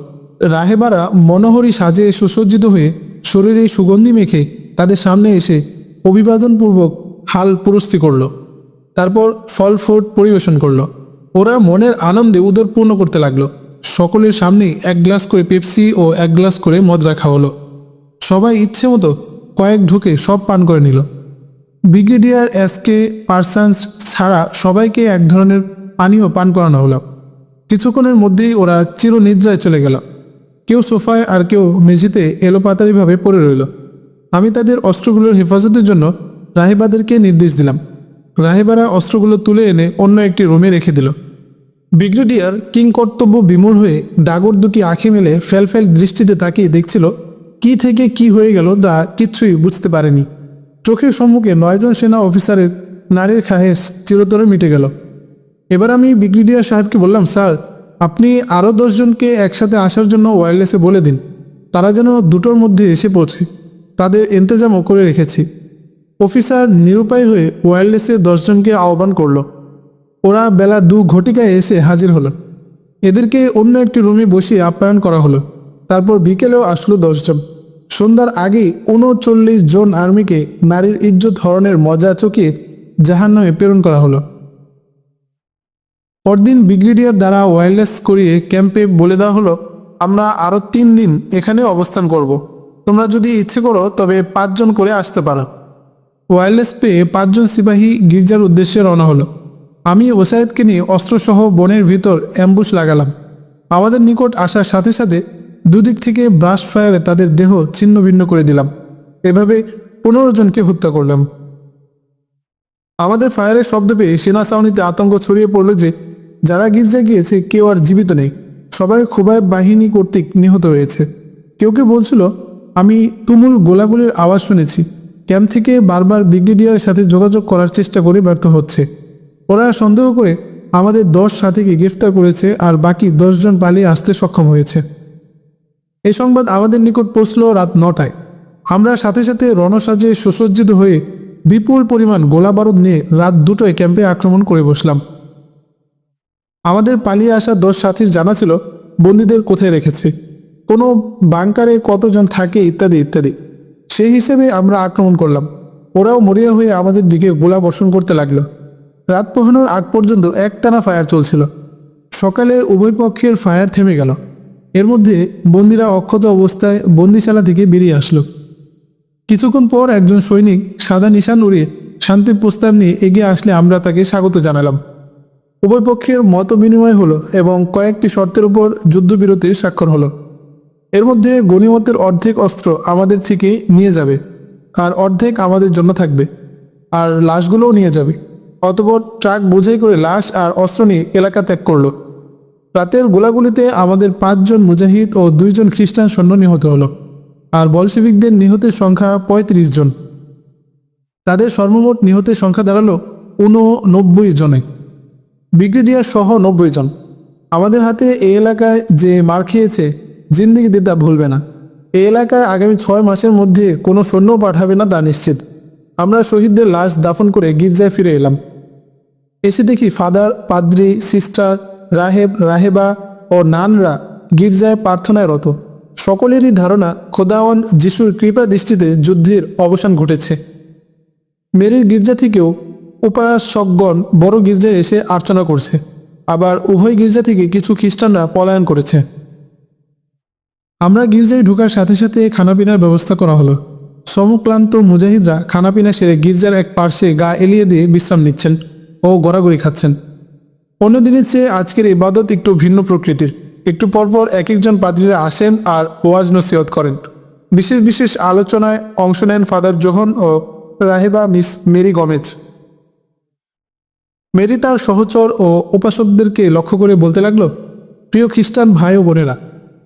রাহেবারা মনোহরী সাজে সুসজ্জিত হয়ে শরীরে সুগন্ধি মেখে তাদের সামনে এসে অভিবাদনপূর্বক হাল পুরস্তি করল। তারপর ফল ফ্রুট পরিবেশন করলো। ওরা মনের আনন্দে উদর পূর্ণ করতে লাগলো। সকলের সামনেই 1 গ্লাস করে পেপসি ও 1 গ্লাস করে মদ রাখা হলো। সবাই ইচ্ছে মতো কয়েক ঢুকে সব পান করে নিল। ব্রিগেডিয়ার এসকে পার্সন্স ছাড়া সবাইকে এক ধরনের পানীয় পান করানো হলো। কিছুক্ষণের মধ্যেই ওরা চিরনিদ্রায় চলে গেল। কেউ সোফায় আর কেউ মেঝেতে এলোপাতাড়িভাবে পড়ে রইল। আমি তাদের অস্ত্রগুলোর হেফাজতের জন্য রাহেবাদেরকে নির্দেশ দিলাম। রাহেবারা অস্ত্রগুলো তুলে এনে অন্য একটি রুমে রেখে দিল। ব্রিগেডিয়ার কিংকর্তব্য বিমূঢ় হয়ে ডাগর দুটি আঁখি মেলে ফেলফেল দৃষ্টিতে তাকিয়ে দেখছিল। কি থেকে কি হয়ে গেল তা কিচ্ছুই বুঝতে পারেনি। চোখের সম্মুখে 9 জন সেনা অফিসারের নারীর খাহেশ চিরতরে মিটে গেল। এবার আমি ব্রিগেডিয়ার সাহেবকে বললাম, স্যার, আপনি আরও 10 জনকে একসাথে আসার জন্য ওয়্যারলেসে বলে দিন। তারা যেন 2টোর মধ্যে এসে পৌঁছে। তাদের ইন্তজামও করে রেখেছি। অফিসার নিরুপায় হয়ে ওয়্যারলেসে 10 জনকে আহ্বান করল। ওরা বেলা 2 ঘটিকায় এসে হাজির হলো। এদেরকে অন্য একটি রুমে বসিয়ে আপ্যায়ন করা হলো। তারপর বিকেলেও আসলো 10 জন। সন্ধ্যার আগেই 39 জন আর্মিকে নারীর ইজ্জত হরণের মজা চকিয়ে জাহান্নামে প্রেরণ করা হলো। পরদিন ব্রিগেডিয়ার দ্বারা ওয়্যারলেস করিয়ে ক্যাম্পে বলে দেওয়া হলো, আমরা আরও 3 দিন এখানে অবস্থান করব। তোমরা যদি ইচ্ছে করো তবে 5 জন করে আসতে পারো। ওয়্যারলেস পেয়ে 5 জন সিপাহী গির্জার উদ্দেশ্যে রওনা হলো। আমি ওসায়েদকে নিয়ে অস্ত্রসহ বনের ভিতর অ্যাম্বুশ লাগালাম। আমাদের নিকট আসার সাথে সাথে দুদিক থেকে ব্রাশ ফায়ারে তাদের দেহ ছিন্ন ভিন্ন করে দিলাম। এভাবে 15 জনকে হত্যা করলাম। আমাদের ফায়ারের শব্দ পেয়ে সেনা ছাউনিতে আতঙ্ক ছড়িয়ে পড়ল যে যারা গির্জায় গিয়েছে কেউ আর জীবিত নেই। সবাই খুবাইব বাহিনী কর্তৃক নিহত হয়েছে। কেউ কেউ বলছিল, আমি তুমুল গোলাগুলির আওয়াজ শুনেছি। ক্যাম্প থেকে বারবার ব্রিগেডিয়ারের সাথে যোগাযোগ করার চেষ্টা করে ব্যর্থ হচ্ছে। ওরা সন্দেহ করে আমাদের 10 সাথীকে গ্রেফতার করেছে আর বাকি 10 জন পালিয়ে আসতে সক্ষম হয়েছে। এই সংবাদ আমাদের নিকট পৌঁছল রাত 9টায়। আমরা সাথে সাথে রণসাজে সুসজ্জিত হয়ে বিপুল পরিমাণ গোলাবারুদ নিয়ে রাত 2টায় ক্যাম্পে আক্রমণ করে বসলাম। আমাদের পালিয়ে আসা 10 সাথীর জানা ছিল বন্দীদের কোথায় রেখেছে, কোনো বাংকারে কতজন থাকে ইত্যাদি ইত্যাদি। সেই হিসেবে আমরা আক্রমণ করলাম। ওরাও মরিয়া হয়ে আমাদের দিকে গোলা বর্ষণ করতে লাগলো। রাত পোহানোর আগ পর্যন্ত একটানা ফায়ার চলছিল। সকালে উভয় পক্ষের ফায়ার থেমে গেল। এর মধ্যে বন্দীরা অক্ষত অবস্থায় বন্দিশালা থেকে বেরিয়ে আসলো। কিছুক্ষণ পর একজন সৈনিক সাদা নিশান উড়িয়ে শান্তির প্রস্তাব নিয়ে এগিয়ে আসলে আমরা তাকে স্বাগত জানালাম। উভয় পক্ষের মত বিনিময় হলো এবং কয়েকটি শর্তের উপর যুদ্ধবিরতির স্বাক্ষর হলো। এর মধ্যে গনিমতের অর্ধেক অস্ত্র আমাদের থেকে নিয়ে যাবে আর অর্ধেক আমাদের জন্য থাকবে, আর লাশগুলোও নিয়ে যাবে। অতঃপর ট্রাক বোঝাই করে লাশ আর অস্ত্র নিয়ে এলাকা ত্যাগ করলো। রাতের গোলাগুলিতে আমাদের 5 জন মুজাহিদ ও 2 জন খ্রিস্টান সৈন্য নিহত হলো, আর বলশেভিকদের নিহতের সংখ্যা 35 জন। তাদের সর্বমোট নিহতের সংখ্যা দাঁড়ালো 89 জনে, ব্রিগেডিয়ার সহ 90 জন। আমাদের হাতে এই এলাকায় যে মার খেয়েছে জিন্দিগিতে তা ভুলবে না। এই এলাকায় আগামী 6 মাসের মধ্যে কোনো সৈন্য পাঠাবে না তা নিশ্চিত। আমরা শহীদদের লাশ দাফন করে গির্জায় ফিরে এলাম। এসে দেখি ফাদার, পাদ্রি, সিস্টার, রাহেব, রাহেবা ও নানরা গির্জায় প্রার্থনায় রত। সকলেরই ধারণা খোদাওয়ান যিশুর কৃপা দৃষ্টিতে যুদ্ধের অবসান ঘটেছে। মেরির গির্জা থেকেও উপাসকগণ বড় গির্জায় এসে আর্চনা করছে। আবার উভয় গির্জা থেকে কিছু খ্রিস্টানরা পলায়ন করেছে। আমরা গির্জায় ঢোকার সাথে সাথে খানাপিনার ব্যবস্থা করা হলো। সমক্লান্ত মুজাহিদরা খানাপিনা সেরে গির্জার এক পার্শ্বে গা এলিয়ে দিয়ে বিশ্রাম নিচ্ছেন ও গড়াগড়ি খাচ্ছেন। অন্য দিনের চেয়ে আজকের ইবাদত একটু ভিন্ন প্রকৃতির। একটু পরপর এক একজন পাদ্রীরা আসেন আর ওয়াজ নসিহত করেন। বিশেষ বিশেষ আলোচনায় অংশ নেন ফাদার জোহন ও রাহেবা মিস মেরি গমেজ। মেরি তার সহচর ও উপাসকদেরকে লক্ষ্য করে বলতে লাগলো, প্রিয় খ্রিস্টান ভাই ও বোনেরা,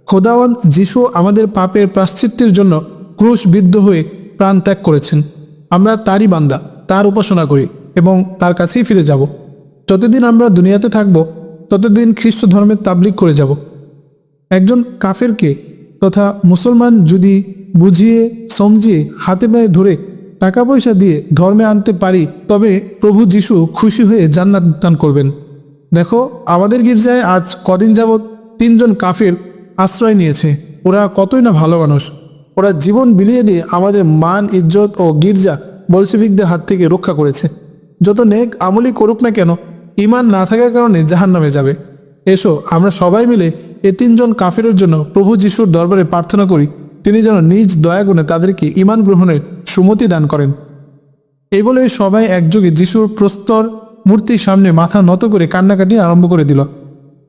খোদাওয়ান যিশু আমাদের পাপের প্রায়শ্চিত্তের জন্য ক্রুশবিদ্ধ হয়ে প্রাণ ত্যাগ করেছেন। আমরা তারই বান্দা, তার উপাসনা করি এবং তার কাছেই ফিরে যাব। যতদিন আমরা দুনিয়াতে থাকব ততদিন খ্রিস্ট ধর্মের তাবলিগ করে যাব। একজন কাফেরকে তথা মুসলমান যদি বুঝিয়ে সমঝিয়ে হাতে পায়ে ধরে টাকা পয়সা দিয়ে ধর্মে আনতে পারি তবে প্রভু যিশু খুশি হয়ে জান্নাত দান করবেন। দেখো, আমাদের গির্জায় আজ কদিন যাবৎ 3 জন কাফের আশ্রয় নিয়েছে। ওরা কতই না ভালো মানুষ। ওরা জীবন বিলিয়ে দিয়ে আমাদের মান, ইজ্জত ও গির্জা বলশেভিকদের হাত থেকে রক্ষা করেছে। যত নেক আমলই করুক না কেন, ঈমান না থাকার কারণে জাহান্নামে যাবে। এসো আমরা সবাই মিলে এই তিনজন কাফেরের জন্য প্রভু যিশুর দরবারে প্রার্থনা করি, তিনি যেন নিজ দয়াগুণে তাদেরকে ঈমান গ্রহণের সুমতি দান করেন। এই বলে সবাই একযোগে যিশুর প্রস্তর মূর্তির সামনে মাথা নত করে কান্নাকাটি আরম্ভ করে দিল।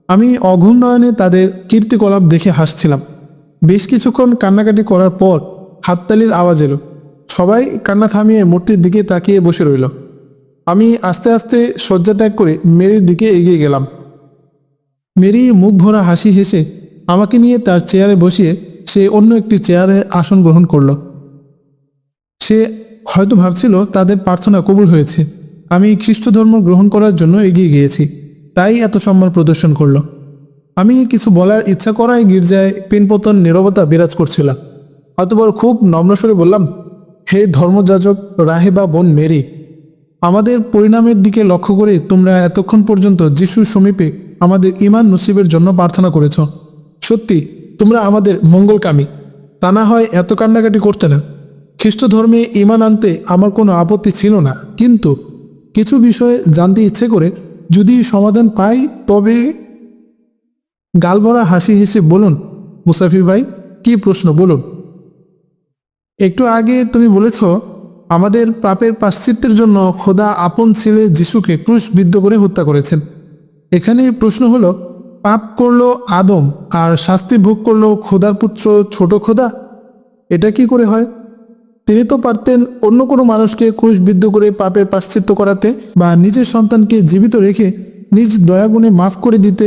আমি অঘুম নয়নে তাদের কীর্তিকলাপ দেখে হাসছিলাম। বেশ কিছুক্ষণ কান্নাকাটি করার পর হাততালির আওয়াজ এলো। সবাই কান্না থামিয়ে মূর্তির দিকে তাকিয়ে বসে রইল। আমি আস্তে আস্তে শয্যা ত্যাগ করে মেরির দিকে এগিয়ে গেলাম। মেরি মুখ ভরা হাসি হেসে আমাকে নিয়ে তার চেয়ারে বসিয়ে সে অন্য একটি চেয়ারে আসন গ্রহণ করল। সে হয়তো ভাবছিল তাদের প্রার্থনা কবুল হয়েছে, আমি খ্রিস্ট ধর্ম গ্রহণ করার জন্য এগিয়ে গিয়েছি, তাই এত সম্মান প্রদর্শন করল। আমি কিছু বলার ইচ্ছা করায় গির্জায় পিনপতন নীরবতা বিরাজ করছিল। অতঃপর খুব নম্রস্বরে বললাম, হে ধর্মযাজক রাহেবা বোন মেরি, আমাদের পরিণামের দিকে লক্ষ্য করে তোমরা এতক্ষণ পর্যন্ত যিশুর সমীপে আমাদের ঈমান নসিবের জন্য প্রার্থনা করেছ। সত্যি তোমরা আমাদের মঙ্গলকামী, তা না হয় এত কান্নাকাটি করতে না। খ্রিস্ট ধর্মে ঈমান আনতে আমার কোনো আপত্তি ছিল না, কিন্তু কিছু বিষয়ে জানতে ইচ্ছে করে যদি সমাধান পাই তবে। গালভরা হাসি হেসে বলুন, মুসাফির ভাই, কি প্রশ্ন বলুন। একটু আগে তুমি বলেছ আমাদের পাপের প্রায়শ্চিত্তের জন্য খোদা আপন ছেলে যিশুকে ক্রুশবিদ্ধ করে হত্যা করেছেন। এখানে প্রশ্ন হলো, পাপ করলো আদম আর শাস্তি ভোগ করলো খোদার পুত্র ছোট খোদা? এটা কি করে হয়? তিনি তো পারতেন অন্য কোনো মানুষকে ক্রুশবিদ্ধ করে পাপের প্রায়শ্চিত্ত করাতে, বা নিজের সন্তানকে জীবিত রেখে নিজ দয়াগুণে মাফ করে দিতে,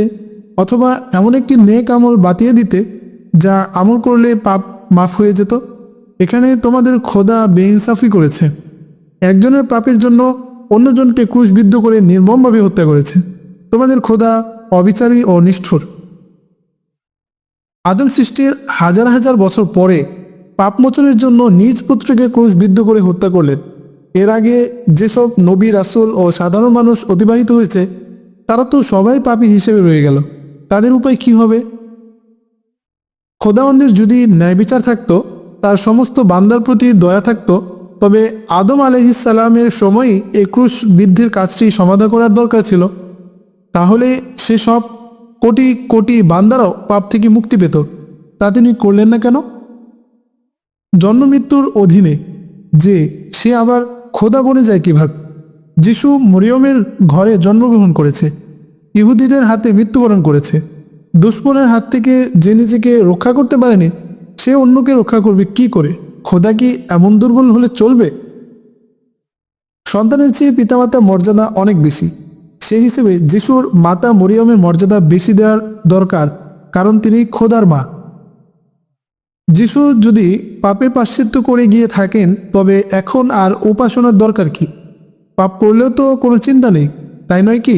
অথবা এমন একটি নেক আমল বাতিয়ে দিতে যা আমল করলে পাপ মাফ হয়ে যেত। এখানে তোমাদের খোদা বেইনসাফি করেছে, একজনের পাপের জন্য অন্যজনকে ক্রুশবিদ্ধ করে নির্মমভাবে হত্যা করেছে। তোমাদের খোদা অবিচারী ও নিষ্ঠুর। আদম সৃষ্টির হাজার হাজার বছর পরে পাপমোচনের জন্য নিজ পুত্রকে ক্রুশবিদ্ধ করে হত্যা করলেন। এর আগে যেসব নবী, রাসূল ও সাধারণ মানুষ অতিবাহিত হয়েছে তারা তো সবাই পাপী হিসেবে রয়ে গেল। তাদের উপায় কি হবে? খোদাবন্দের যদি ন্যায় বিচার থাকতো, তার সমস্ত বান্দার প্রতি দয়া থাকতো, তবে আদম আলাইহিসসালামের সময়ই এই ক্রুশ বিদ্ধের কাজটি সমাধা করার দরকার ছিল। তাহলে সেসব কোটি কোটি বান্দারাও পাপ থেকে মুক্তি পেত। তা তিনি করলেন না কেন? জন্ম মৃত্যুর অধীনে যে সে আবার খোদা বনে যায় কিভাবে? যিশু মরিয়মের ঘরে জন্মগ্রহণ করেছে, ইহুদিদের হাতে মৃত্যুবরণ করেছে। দুশ্মনের হাত থেকে যে নিজেকে রক্ষা করতে পারেনি, সে অন্যকে রক্ষা করবে কি করে? খোদা কি এমন দুর্বল হলে চলবে? সন্তানের চেয়ে পিতামাতার মর্যাদা অনেক বেশি। সেই হিসেবে যিশুর মাতা মরিয়মের মর্যাদা বেশি দেওয়ার দরকার, কারণ তিনি খোদার মা। যিশু যদি পাপের প্রায়শ্চিত্ত করে গিয়ে থাকেন, তবে এখন আর উপাসনার দরকার কি? পাপ করলেও তো কোনো চিন্তা নেই, তাই নয় কি?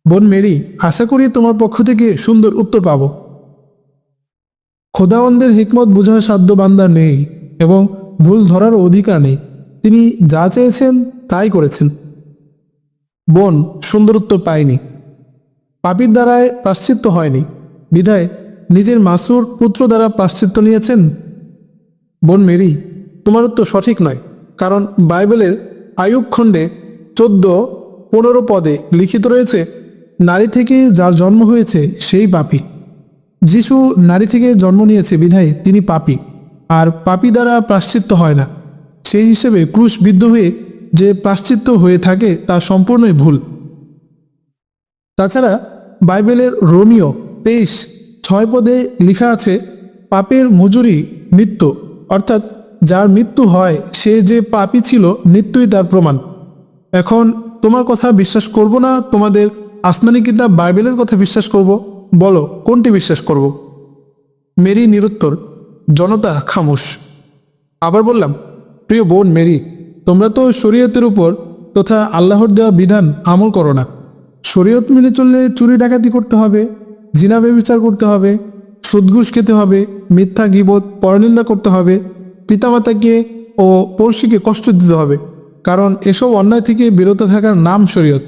বোন মেরি, আশা করি তোমার পক্ষ থেকে সুন্দর উত্তর পাব। খোদাবন্দের হিকমত বোঝার সাধ্য বান্দার নেই এবং ভুল ধরার অধিকার নেই। তিনি যা চেয়েছেন তাই করেছেন। বোন সুন্দর উত্তর পায়নি। পাপীর দ্বারায় প্রায়শ্চিত্ত হয়নি, বিধায় নিজের মাসুর পুত্র দ্বারা প্রায়শ্চিত্ত নিয়েছেন। বোন মেরি, তোমার উত্তর সঠিক নয়, কারণ বাইবেলের আইয়ুব খণ্ডে 14-15 পদে লিখিত রয়েছে, নারী থেকে যার জন্ম হয়েছে সেই পাপী। যিশু নারী থেকে জন্ম নিয়েছে বিধায় তিনি পাপী, আর পাপী দ্বারা প্রায়শ্চিত্ত হয় না। সেই হিসেবে ক্রুশবিদ্ধ হয়ে যে প্রায়শ্চিত্ত হয়ে থাকে তা সম্পূর্ণই ভুল। তাছাড়া বাইবেলের রোমিও 23:6 পদে লেখা আছে, পাপের মজুরি মৃত্যু, অর্থাৎ যার মৃত্যু হয় সে যে পাপী ছিল মৃত্যুই তার প্রমাণ। এখন তোমার কথা বিশ্বাস করব না তোমাদের আসমানি কিতাব বাইবেলের কথা বিশ্বাস করব? বলো কোনটি বিশ্বাস করব? মেরি নিরুত্তর, জনতা খামোশ। আবার বললাম, প্রিয় বোন মেরি, তোমরা তো শরীয়তের উপর তথা আল্লাহর দেওয়া বিধান আমল করো না। শরীয়ত মেনে চললে চুরি ডাকাতি করতে হবে, জিনা ব্যভিচার করতে হবে, সুদ ঘুষ খেতে হবে, মিথ্যা গীবত পরনিন্দা করতে হবে, পিতামাতাকে ও পড়শিকে কষ্ট দিতে হবে, কারণ এসব অন্যায় থেকে বিরত থাকার নাম শরীয়ত।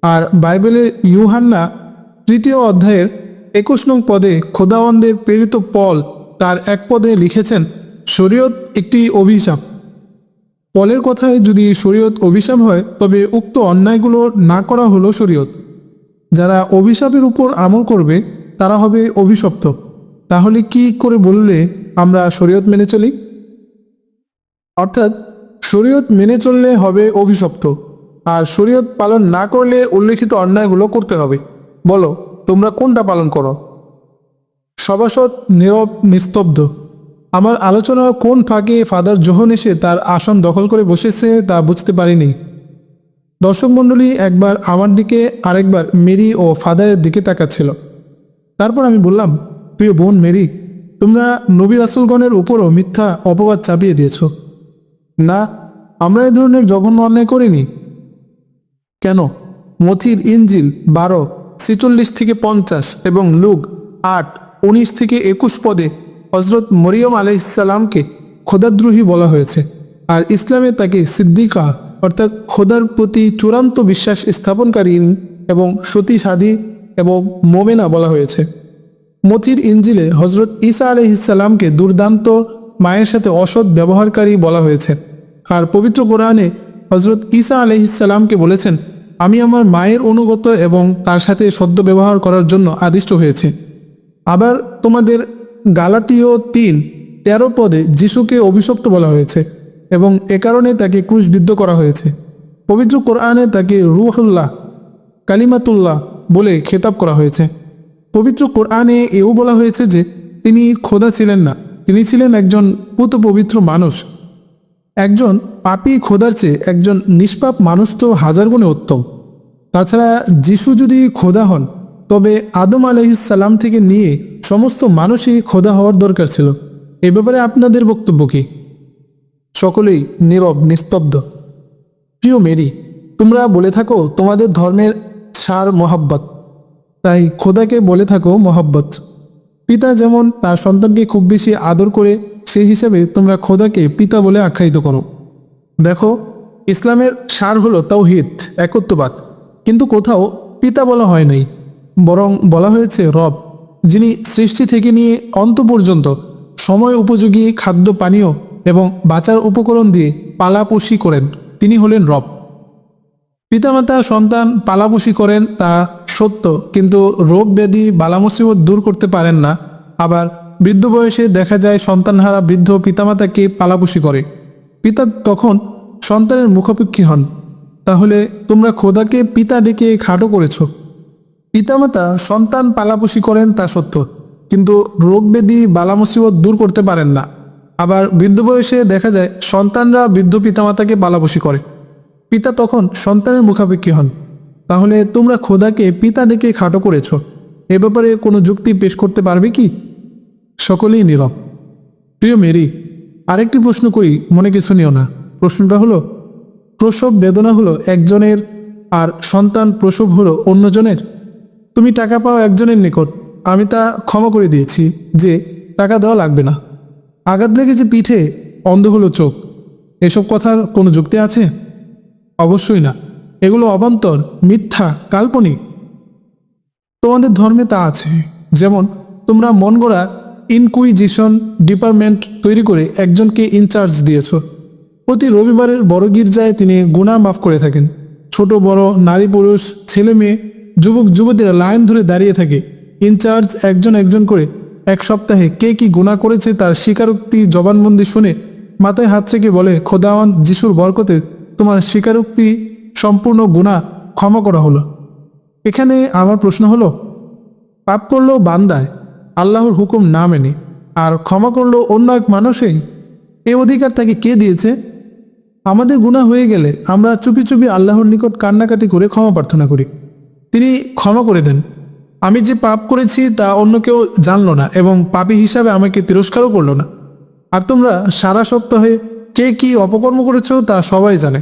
আর বাইবেলের ইউহান্না 3 অধ্যায়ের 21 নং পদে খোদাবন্দের প্রেরিত পল তার 1 পদে লিখেছেন, শরীয়ত একটি অভিশাপ। পলের কথায় যদি শরীয়ত অভিশাপ হয় তবে উক্ত অন্যায়গুলো না করা হলো শরীয়ত। যারা অভিশাপের উপর আমল করবে তারা হবে অভিশপ্ত। তাহলে কি করে বললে আমরা শরীয়ত মেনে চলি? অর্থাৎ শরীয়ত মেনে চললে হবে অভিশপ্ত, আর শরীয়ত পালন না করলে উল্লেখিত অন্যায়গুলো করতে হবে। বলো তোমরা কোনটা পালন করো? সভাসদ নীরব নিস্তব্ধ। আমার আলোচনা কোন ফাঁকে ফাদার জোহন এসে তার আসন দখল করে বসেছে তা বুঝতে পারিনি। দর্শক মণ্ডলী একবার আমার দিকে, আরেকবার মেরি ও ফাদারের দিকে তাকাচ্ছিল। তারপর আমি বললাম, প্রিয় বোন মেরি, তোমরা নবী রাসূলগণের উপরও মিথ্যা অপবাদ চাপিয়ে দিয়েছ। না, আমরা এ ধরনের জঘন্য অন্যায় করিনি। কেন? মথির ইনজিল 12:46-50 এবং লুক 8:19-21 পদে হজরত মরিয়ম আলাইহিসসালামকে খোদাদ্রোহী বলা হয়েছে, আর ইসলামে তাকে সিদ্দিকা অর্থাৎ খোদার প্রতি চূড়ান্ত বিশ্বাস স্থাপনকারী এবং সতী সাধী এবং মোমেনা বলা হয়েছে। মথির ইনজিলে হজরত ঈসা আলাইহিসসালামকে দুর্দান্ত মায়ের সাথে অসৎ ব্যবহারকারী বলা হয়েছে, আর পবিত্র কোরআনে হজরত ঈসা আলাইহিসসালামকে বলেছেন, আমি আমার মায়ের অনুগত এবং তার সাথে সদ্য ব্যবহার করার জন্য আদিষ্ট হয়েছে। আবার তোমাদের গালাতীয় 3:13 পদে যিশুকে অভিশপ্ত বলা হয়েছে এবং এ কারণে তাকে ক্রুশবিদ্ধ করা হয়েছে। পবিত্র কোরআনে তাকে রুহুল্লাহ, কালিমাতুল্লাহ বলে খেতাব করা হয়েছে। পবিত্র কোরআনে এও বলা হয়েছে যে তিনি খোদা ছিলেন না, তিনি ছিলেন একজন পুত পবিত্র মানুষ। একজন পাপী খোদার চেয়ে একজন নিষ্পাপ মানুষ তো হাজার গুণে উত্তম। তাছাড়া যিশু যদি খোদা হন তবে আদম আলাইহিসসালাম থেকে নিয়ে সমস্ত মানুষই খোদা হওয়ার দরকার ছিল। এ ব্যাপারে আপনাদের বক্তব্য কি? সকলেই নীরব নিস্তব্ধ। প্রিয় মেরি, তোমরা বলে থাকো তোমাদের ধর্মের সার মহাব্বত, তাই খোদাকে বলে থাকো মহাব্বত। পিতা যেমন তার সন্তানকে খুব বেশি আদর করে, সেই হিসাবে তোমরা খোদাকে পিতা বলে আখ্যায়িত করো। দেখো, ইসলামের সার হলো তাওহীদ, একত্ববাদ, কিন্তু কোথাও পিতা বলা হয় নাই, বরং বলা হয়েছে রব, যিনি সৃষ্টি থেকে নিয়ে অন্ত পর্যন্ত সময় উপযোগী খাদ্য পানীয় এবং বাঁচার উপকরণ দিয়ে পালাপোষি করেন, তিনি হলেন রব। পিতামাতা সন্তান পালাপোষি করেন তা সত্য, কিন্তু রোগ ব্যাধি বালা মুসিবত দূর করতে পারেন না। আবার বৃদ্ধ বয়সে দেখা যায় সন্তানহারা বৃদ্ধ পিতামাতাকে পালাপোষি করে, পিতা তখন সন্তানের মুখাপেক্ষী হন। তাহলে তোমরা খোদাকে পিতা ডেকে খাটো করেছ। পিতামাতা সন্তান পালাপোষি করেন তা সত্য, কিন্তু রোগ ব্যাধি বালা মুসিবত দূর করতে পারেন না। আবার বৃদ্ধ বয়সে দেখা যায় সন্তানরা বৃদ্ধ পিতামাতাকে পালাপোষি করে, পিতা তখন সন্তানের মুখাপেক্ষী হন। তাহলে তোমরা খোদাকে পিতা ডেকে খাটো করেছ, এ ব্যাপারে কোনো যুক্তি পেশ করতে পারবে কি? সকলেই নীরব। প্রিয় মেরি, আরেকটি প্রশ্ন করি, মনে কিছু নিও না। প্রশ্নটা হলো, প্রসব বেদনা হলো একজনের আর সন্তান প্রসব হলো অন্যজনের। তুমি টাকা পাও একজনের নিকট, আমি তা ক্ষমা করে দিয়েছি যে টাকা দেওয়া লাগবে না। আঘাত লেগেছে পিঠে, অন্ধ হলো চোখ, এসব কথার কোনো যুক্তি আছে? অবশ্যই না, এগুলো অবান্তর, মিথ্যা, কাল্পনিক। তোমাদের ধর্মে তা আছে। যেমন তোমরা মন গড়া ইনকুইজিশন ডিপার্টমেন্ট তৈরি করে একজনকে ইনচার্জ দিয়েছ। প্রতি রবিবারের বড় গির্জায় তিনি গুনাহ মাফ করে থাকেন। ছোট বড়, নারী পুরুষ, ছেলে মেয়ে, যুবক যুবতীরা লাইন ধরে দাঁড়িয়ে থাকে। ইনচার্জ একজন একজন করে এক সপ্তাহে কে কি গুনাহ করেছে তার স্বীকারোক্তি জবানবন্দি শুনে মাথায় হাত রেখে বলে, খোদাওয়ান যিশুর বরকতে তোমার স্বীকারোক্তি সম্পূর্ণ গুনাহ ক্ষমা করা হলো। এখানে আমার প্রশ্ন হলো, পাপ করলো বান্দায় আল্লাহর হুকুম না মেনে, আর ক্ষমা করলো অন্য এক মানুষেই, এই অধিকার তাকে কে দিয়েছে? আমাদের গুনাহ হয়ে গেলে আমরা চুপি চুপি আল্লাহর নিকট কান্নাকাটি করে ক্ষমা প্রার্থনা করি, তিনি ক্ষমা করে দেন। আমি যে পাপ করেছি তা অন্য কেউ জানলো না এবং পাপী হিসাবে আমাকে তিরস্কারও করলো না। আর তোমরা সারা সপ্তাহে কে কি অপকর্ম করেছো তা সবাই জানে,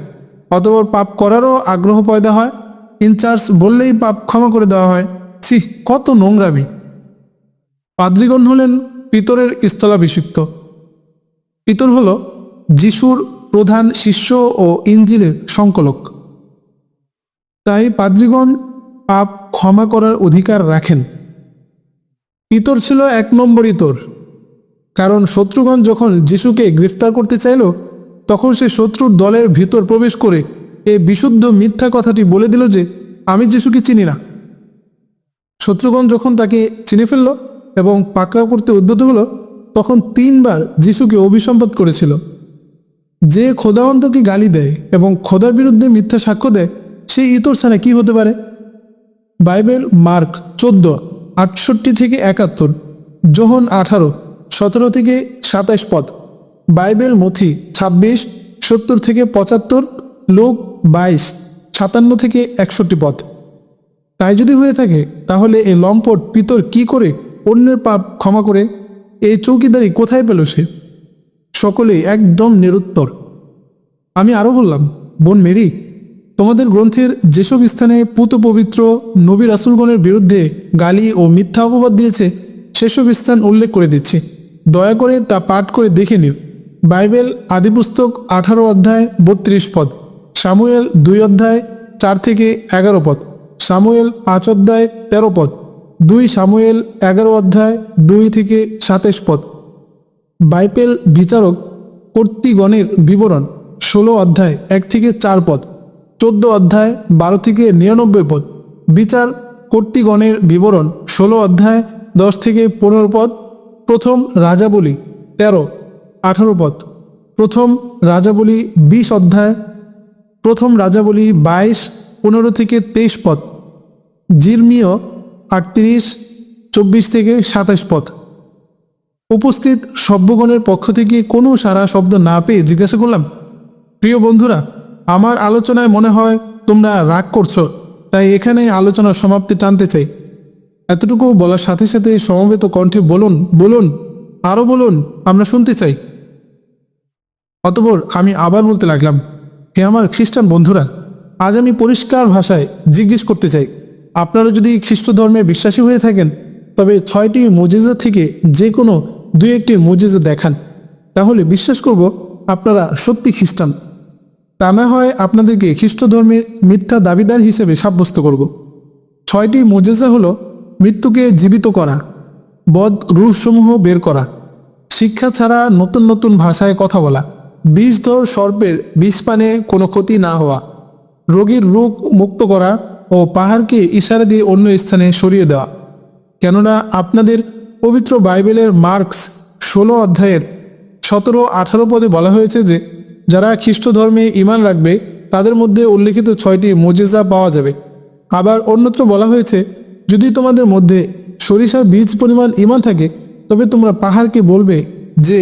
অতঃপর পাপ করারও আগ্রহ পয়দা হয়। ইনচার্জ বললেই পাপ ক্ষমা করে দেওয়া হয়। ছি, কত নোংরামি! পাদ্রীগণ হলেন পিতরের স্থলাভিষিক্ত। পিতর হল যিশুর প্রধান শিষ্য ও ইনজিলের সংকলক, তাই পাদ্রীগণ পাপ ক্ষমা করার অধিকার রাখেন। পিতর ছিল 1 নম্বর ইতর, কারণ শত্রুগণ যখন যিশুকে গ্রেফতার করতে চাইল তখন সে শত্রুর দলের ভিতর প্রবেশ করে এই বিশুদ্ধ মিথ্যা কথাটি বলে দিল যে আমি যিশুকে চিনি না। শত্রুগণ যখন তাকে চিনে ফেলল এবং পাকড়াও করতে উদ্যত হলো, তখন 3 বার যিশুকে অভিসম্পাত করেছিল। যে খোদাবন্তকে গালি দেয় এবং খোদার বিরুদ্ধে মিথ্যা সাক্ষ্য দেয়, সেই ইতর ছাড়া কি হতে পারে? বাইবেল মার্ক 14:68 থেকে 71, যোহন 18:17 থেকে 27 পদ, বাইবেল মথি 26:70 থেকে 75, লোক 22:57 থেকে 61 পদ। তাই যদি হয়ে থাকে, তাহলে এই লম্পট পিতর কি করে অন্যের পাপ ক্ষমা করে? এই চৌকিদারি কোথায় পেল সে? সকলেই একদম নিরুত্তর। আমি আরও বললাম, বোন মেরি, তোমাদের গ্রন্থের যেসব স্থানে পুত পবিত্র নবী রাসূলগণের বিরুদ্ধে গালি ও মিথ্যা অপবাদ দিয়েছে, সেসব স্থান উল্লেখ করে দিচ্ছি। দয়া করে তা পাঠ করে দেখে নিও। বাইবেল আদিপুস্তক 18:32 পদ, সামুয়েল 2:4 থেকে 11 পদ, সামুয়েল 5:13 পদ, 2 সামুয়েল 11:2 থেকে 27 পদ, বাইবেল বিচারক কর্তৃগণের বিবরণ 16:1 থেকে 4 পদ, 14:12 থেকে 99 পদ, বিচার কর্তৃগণের বিবরণ 16:10 থেকে 15 পদ, প্রথম রাজাবলী 13:18 পদ, প্রথম রাজাবলী 20 অধ্যায়, প্রথম রাজাবলী 22:15 থেকে 23 পদ, জিরমীয় 38:24 থেকে 27 পদ। উপস্থিত সভ্যগণের পক্ষ থেকে কোনো সারা শব্দ না পেয়ে জিজ্ঞাসা করলাম, প্রিয় বন্ধুরা, আমার আলোচনায় মনে হয় তোমরা রাগ করছো, তাই এখানে আলোচনার সমাপ্তি টানতে চাই। এতটুকু বলার সাথে সাথে সমবেত কণ্ঠে বলুন, বলুন, আরও বলুন, আমরা শুনতে চাই। অতঃপর আমি আবার বলতে লাগলাম, হে আমার খ্রিস্টান বন্ধুরা, আজ আমি পরিষ্কার ভাষায় জিজ্ঞেস করতে চাই, আপনারা যদি খ্রিস্ট ধর্মে বিশ্বাসী হয়ে থাকেন, তবে 6টি মুজিজা থেকে যে কোনো 2-1টি মুজিজা দেখান, তাহলে বিশ্বাস করব আপনারা সত্যি খ্রিস্টান। তা না হয় আপনাদেরকে খ্রিস্ট ধর্মের মিথ্যা দাবিদার হিসেবে সাব্যস্ত করব। 6টি মুজিজা হলো মৃত্যুকে জীবিত করা, বদ রূহসমূহ বের করা, শিক্ষা ছাড়া নতুন নতুন ভাষায় কথা বলা, বিষধর সর্পের বিষ পানে কোনো ক্ষতি না হওয়া, রোগীর রোগ মুক্ত করা ও পাহাড়কে ইশারা দিয়ে অন্য স্থানে সরিয়ে দেওয়া। কেননা আপনাদের পবিত্র বাইবেলের মার্কস 16 অধ্যায়ের 17-18 পদে বলা হয়েছে যে যারা খ্রিস্ট ধর্মে ঈমান রাখবে তাদের মধ্যে উল্লেখিত 6টি মুজিজা পাওয়া যাবে। আবার অন্যত্র বলা হয়েছে, যদি তোমাদের মধ্যে সরিষার বীজ পরিমাণ ঈমান থাকে, তবে তোমরা পাহাড়কে বলবে যে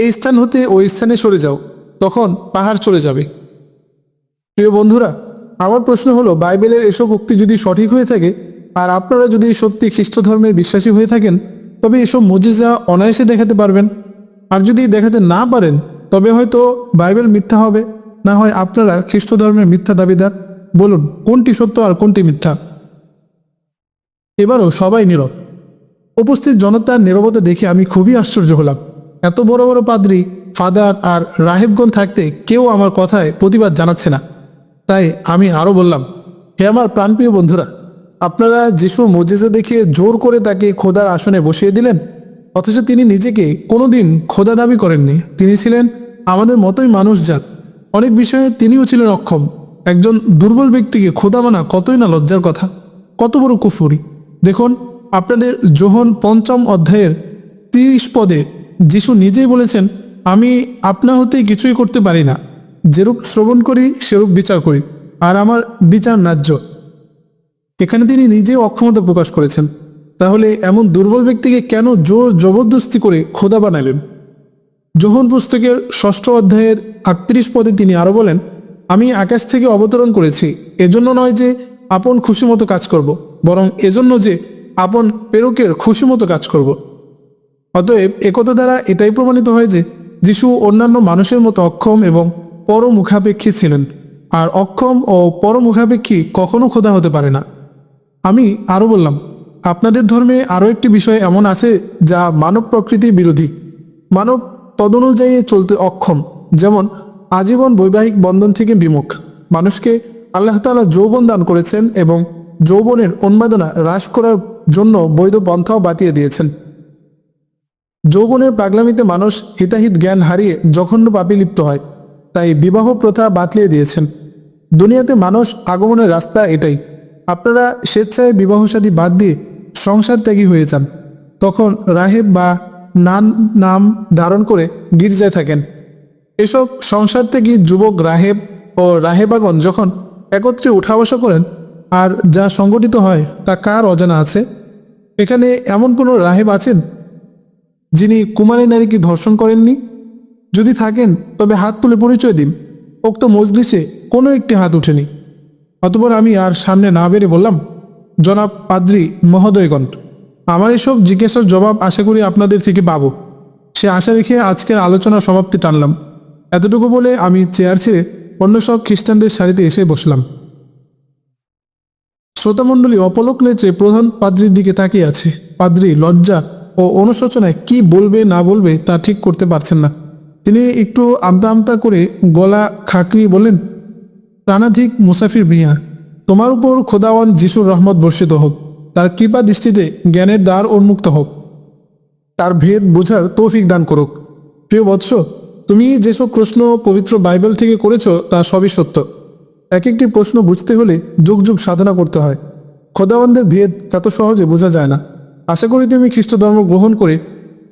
এই স্থান হতে ওই স্থানে সরে যাও, তখন পাহাড় চলে যাবে। প্রিয় বন্ধুরা, আমার প্রশ্ন হলো, বাইবেলের এসব উক্তি যদি সঠিক হয়ে থাকে আর আপনারা যদি সত্যি খ্রিস্ট ধর্মের বিশ্বাসী হয়ে থাকেন, তবে এসব মুজিজা অনায়াসে দেখাতে পারবেন। আর যদি দেখাতে না পারেন, তবে হয়তো বাইবেল মিথ্যা হবে, না হয় আপনারা খ্রিস্ট ধর্মের মিথ্যা দাবিদার। বলুন, কোনটি সত্য আর কোনটি মিথ্যা? এবারও সবাই নীরব। উপস্থিত জনতার নীরবতা দেখে আমি খুবই আশ্চর্য হলাম। এত বড় বড় পাদ্রী, ফাদার আর রাহেবগণ থাকতে কেউ আমার কথায় প্রতিবাদ জানাচ্ছে না। তাই আমি আরও বললাম, হে আমার প্রাণপ্রিয় বন্ধুরা, আপনারা যিশুর মুজিজা দেখে জোর করে তাকে খোদার আসনে বসিয়ে দিলেন, অথচ তিনি নিজেকে কোনোদিন খোদা দাবি করেননি। তিনি ছিলেন আমাদের মতোই মানুষজাত। অনেক বিষয়ে তিনিও ছিলেন অক্ষম। একজন দুর্বল ব্যক্তিকে খোদা মানা কতই না লজ্জার কথা, কত বড় কুফরি। দেখুন, আপনাদের যোহন 5 অধ্যায়ের 30 পদে যিশু নিজেই বলেছেন, আমি আপনা হতেই কিছুই করতে পারি না, যেরূপ শ্রবণ করি সেরূপ বিচার করি, আর আমার বিচার ন্যায্য। এখানে তিনি নিজেই অক্ষমতা প্রকাশ করেছেন। তাহলে এমন দুর্বল ব্যক্তিকে কেন জোর জবরদস্তি করে খোদা বানালেন? যোহন পুস্তকের 6 অধ্যায়ের 38 পদে তিনি আরও বলেন, আমি আকাশ থেকে অবতরণ করেছি, এজন্য নয় যে আপন খুশি মতো কাজ করব, বরং এজন্য যে আপন প্রেরকের খুশি মতো কাজ করব। অতএব একথা দ্বারা এটাই প্রমাণিত হয় যে যিশু অন্যান্য মানুষের মতো অক্ষম এবং পরমুখাপেক্ষী ছিলেন, আর অক্ষম ও পরমুখাপেক্ষী কখনো খোদা হতে পারে না। আমি আরও বললাম, আপনাদের ধর্মে আরও একটি বিষয় এমন আছে যা মানব প্রকৃতির বিরোধী। মানব তদনুযায়ী চলতে অক্ষম, যেমন আজীবন বৈবাহিক বন্ধন থেকে বিমুখ। মানুষকে আল্লাহ তাআলা যৌবন দান করেছেন এবং যৌবনের উন্মাদনা হ্রাস করার জন্য বৈধ পন্থাও বাতিয়ে দিয়েছেন। যৌবনের পাগলামিতে মানুষ হিতাহিত জ্ঞান হারিয়ে জঘন্য পাপে লিপ্ত হয়। তাই বিবাহ প্রথা বাতলিয়ে দিয়েছেন। দুনিয়াতে মানুষ আগমনের রাস্তা এটাই। আপনারা স্বেচ্ছায় বিবাহসাদী বাদ দিয়ে সংসার ত্যাগী হয়ে যান, তখন রাহেব বা নাম ধারণ করে গির্জায় থাকেন। এসব সংসার ত্যাগী যুবক রাহেব ও রাহেবাগণ যখন একত্রে উঠা বসা করেন, আর যা সংগঠিত হয় তা কার অজানা আছে? এখানে এমন কোনো রাহেব আছেন যিনি কুমারী নারীকে ধর্ষণ করেননি? যদি থাকেন তবে হাত তুলে পরিচয় দিন। উক্ত মজলিসে কোনো একটি হাত ওঠেনি। অতঃপর আমি আর সামনে না বেড়ে বললাম, জনাব পাদ্রী মহোদয়গণ, আমার এসব জিজ্ঞাসার জবাব আশা করি আপনাদের থেকে পাবো। সে আশা রেখে আজকের আলোচনার সমাপ্তি টানলাম। এতটুকু বলে আমি চেয়ার ছেড়ে অন্য সব খ্রিস্টানদের সারিতে এসে বসলাম। শ্রোতামণ্ডলী অপলক নেত্রে প্রধান পাদ্রীর দিকে তাকিয়ে আছে। পাদ্রী লজ্জা ও অনুশোচনায় কি বলবে না বলবে তা ঠিক করতে পারছেন না। তিনি একটু আমতা আমতা করে গলা খাঁকড়িয়ে বললেন, প্রাণাধিক মুসাফির মিয়া, তোমার উপর খোদাওয়ান যিশুর রহমত বর্ষিত হোক। তার কৃপা দৃষ্টিতে জ্ঞানের দ্বার উন্মুক্ত হোক, তার ভেদ বোঝার তৌফিক দান করুক। প্রিয় বৎস, তুমি যেসব প্রশ্ন পবিত্র বাইবেল থেকে করেছ তা সবই সত্য। এক একটি প্রশ্ন বুঝতে হলে যুগ যুগ সাধনা করতে হয়। খোদাওয়ানদের ভেদ এত সহজে বোঝা যায় না। আশা করি তুমি খ্রিস্ট ধর্ম গ্রহণ করে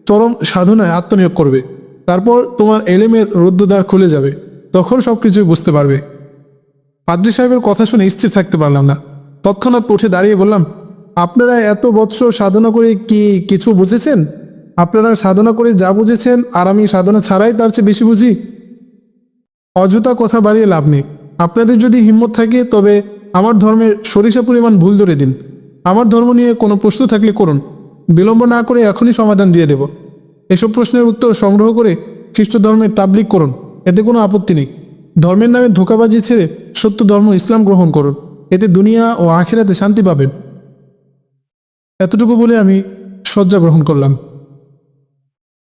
চরম সাধনায় আত্মনিয়োগ করবে। তারপর তোমার এলেমের রুদ্ধদ্বার খুলে যাবে, তখন সব কিছুই বুঝতে পারবে। পাদ্রী সাহেবের কথা শুনে স্থির থাকতে পারলাম না। তৎক্ষণাৎ উঠে দাঁড়িয়ে বললাম, আপনারা এত বৎসর সাধনা করে কি কিছু বুঝেছেন? আপনারা সাধনা করে যা বুঝেছেন আর আমি সাধনা ছাড়াই তার চেয়ে বেশি বুঝি? অযথা কথা বাড়িয়ে লাভ নেই। আপনাদের যদি হিম্মত থাকে তবে আমার ধর্মের সরিষা পরিমাণ ভুল ধরে দিন। আমার ধর্ম নিয়ে কোনো প্রশ্ন থাকলে করুন, বিলম্ব না করে এখনই সমাধান দিয়ে দেব। এসব প্রশ্নের উত্তর সংগ্রহ করে খ্রিস্ট ধর্মের তাবলিগ করুন, এতে কোনো আপত্তি নেই। ধর্মের নামে ধোঁকাবাজি ছেড়ে সত্য ধর্ম ইসলাম গ্রহণ করুন, এতে দুনিয়া ও আখিরাতে শান্তি পাবেন। এতটুকু বলে আমি শয্যা গ্রহণ করলাম।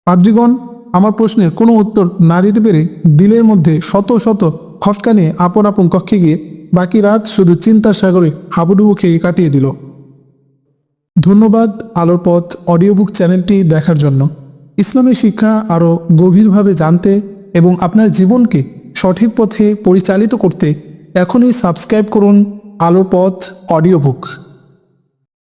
পাদ্রীগণ আমার প্রশ্নের কোনো উত্তর না দিতে পেরে দিলের মধ্যে শত শত খটকা নিয়ে আপন আপন কক্ষে গিয়ে বাকি রাত শুধু চিন্তার সাগরে হাবুডুবু খেয়ে কাটিয়ে দিল। ধন্যবাদ আলোর পথ অডিও বুক চ্যানেলটি দেখার জন্য। ইসলামের শিক্ষা আরও গভীরভাবে জানতে এবং আপনার জীবনকে সঠিক পথে পরিচালিত করতে এখনই সাবস্ক্রাইব করুন আলোর পথ অডিও বুক।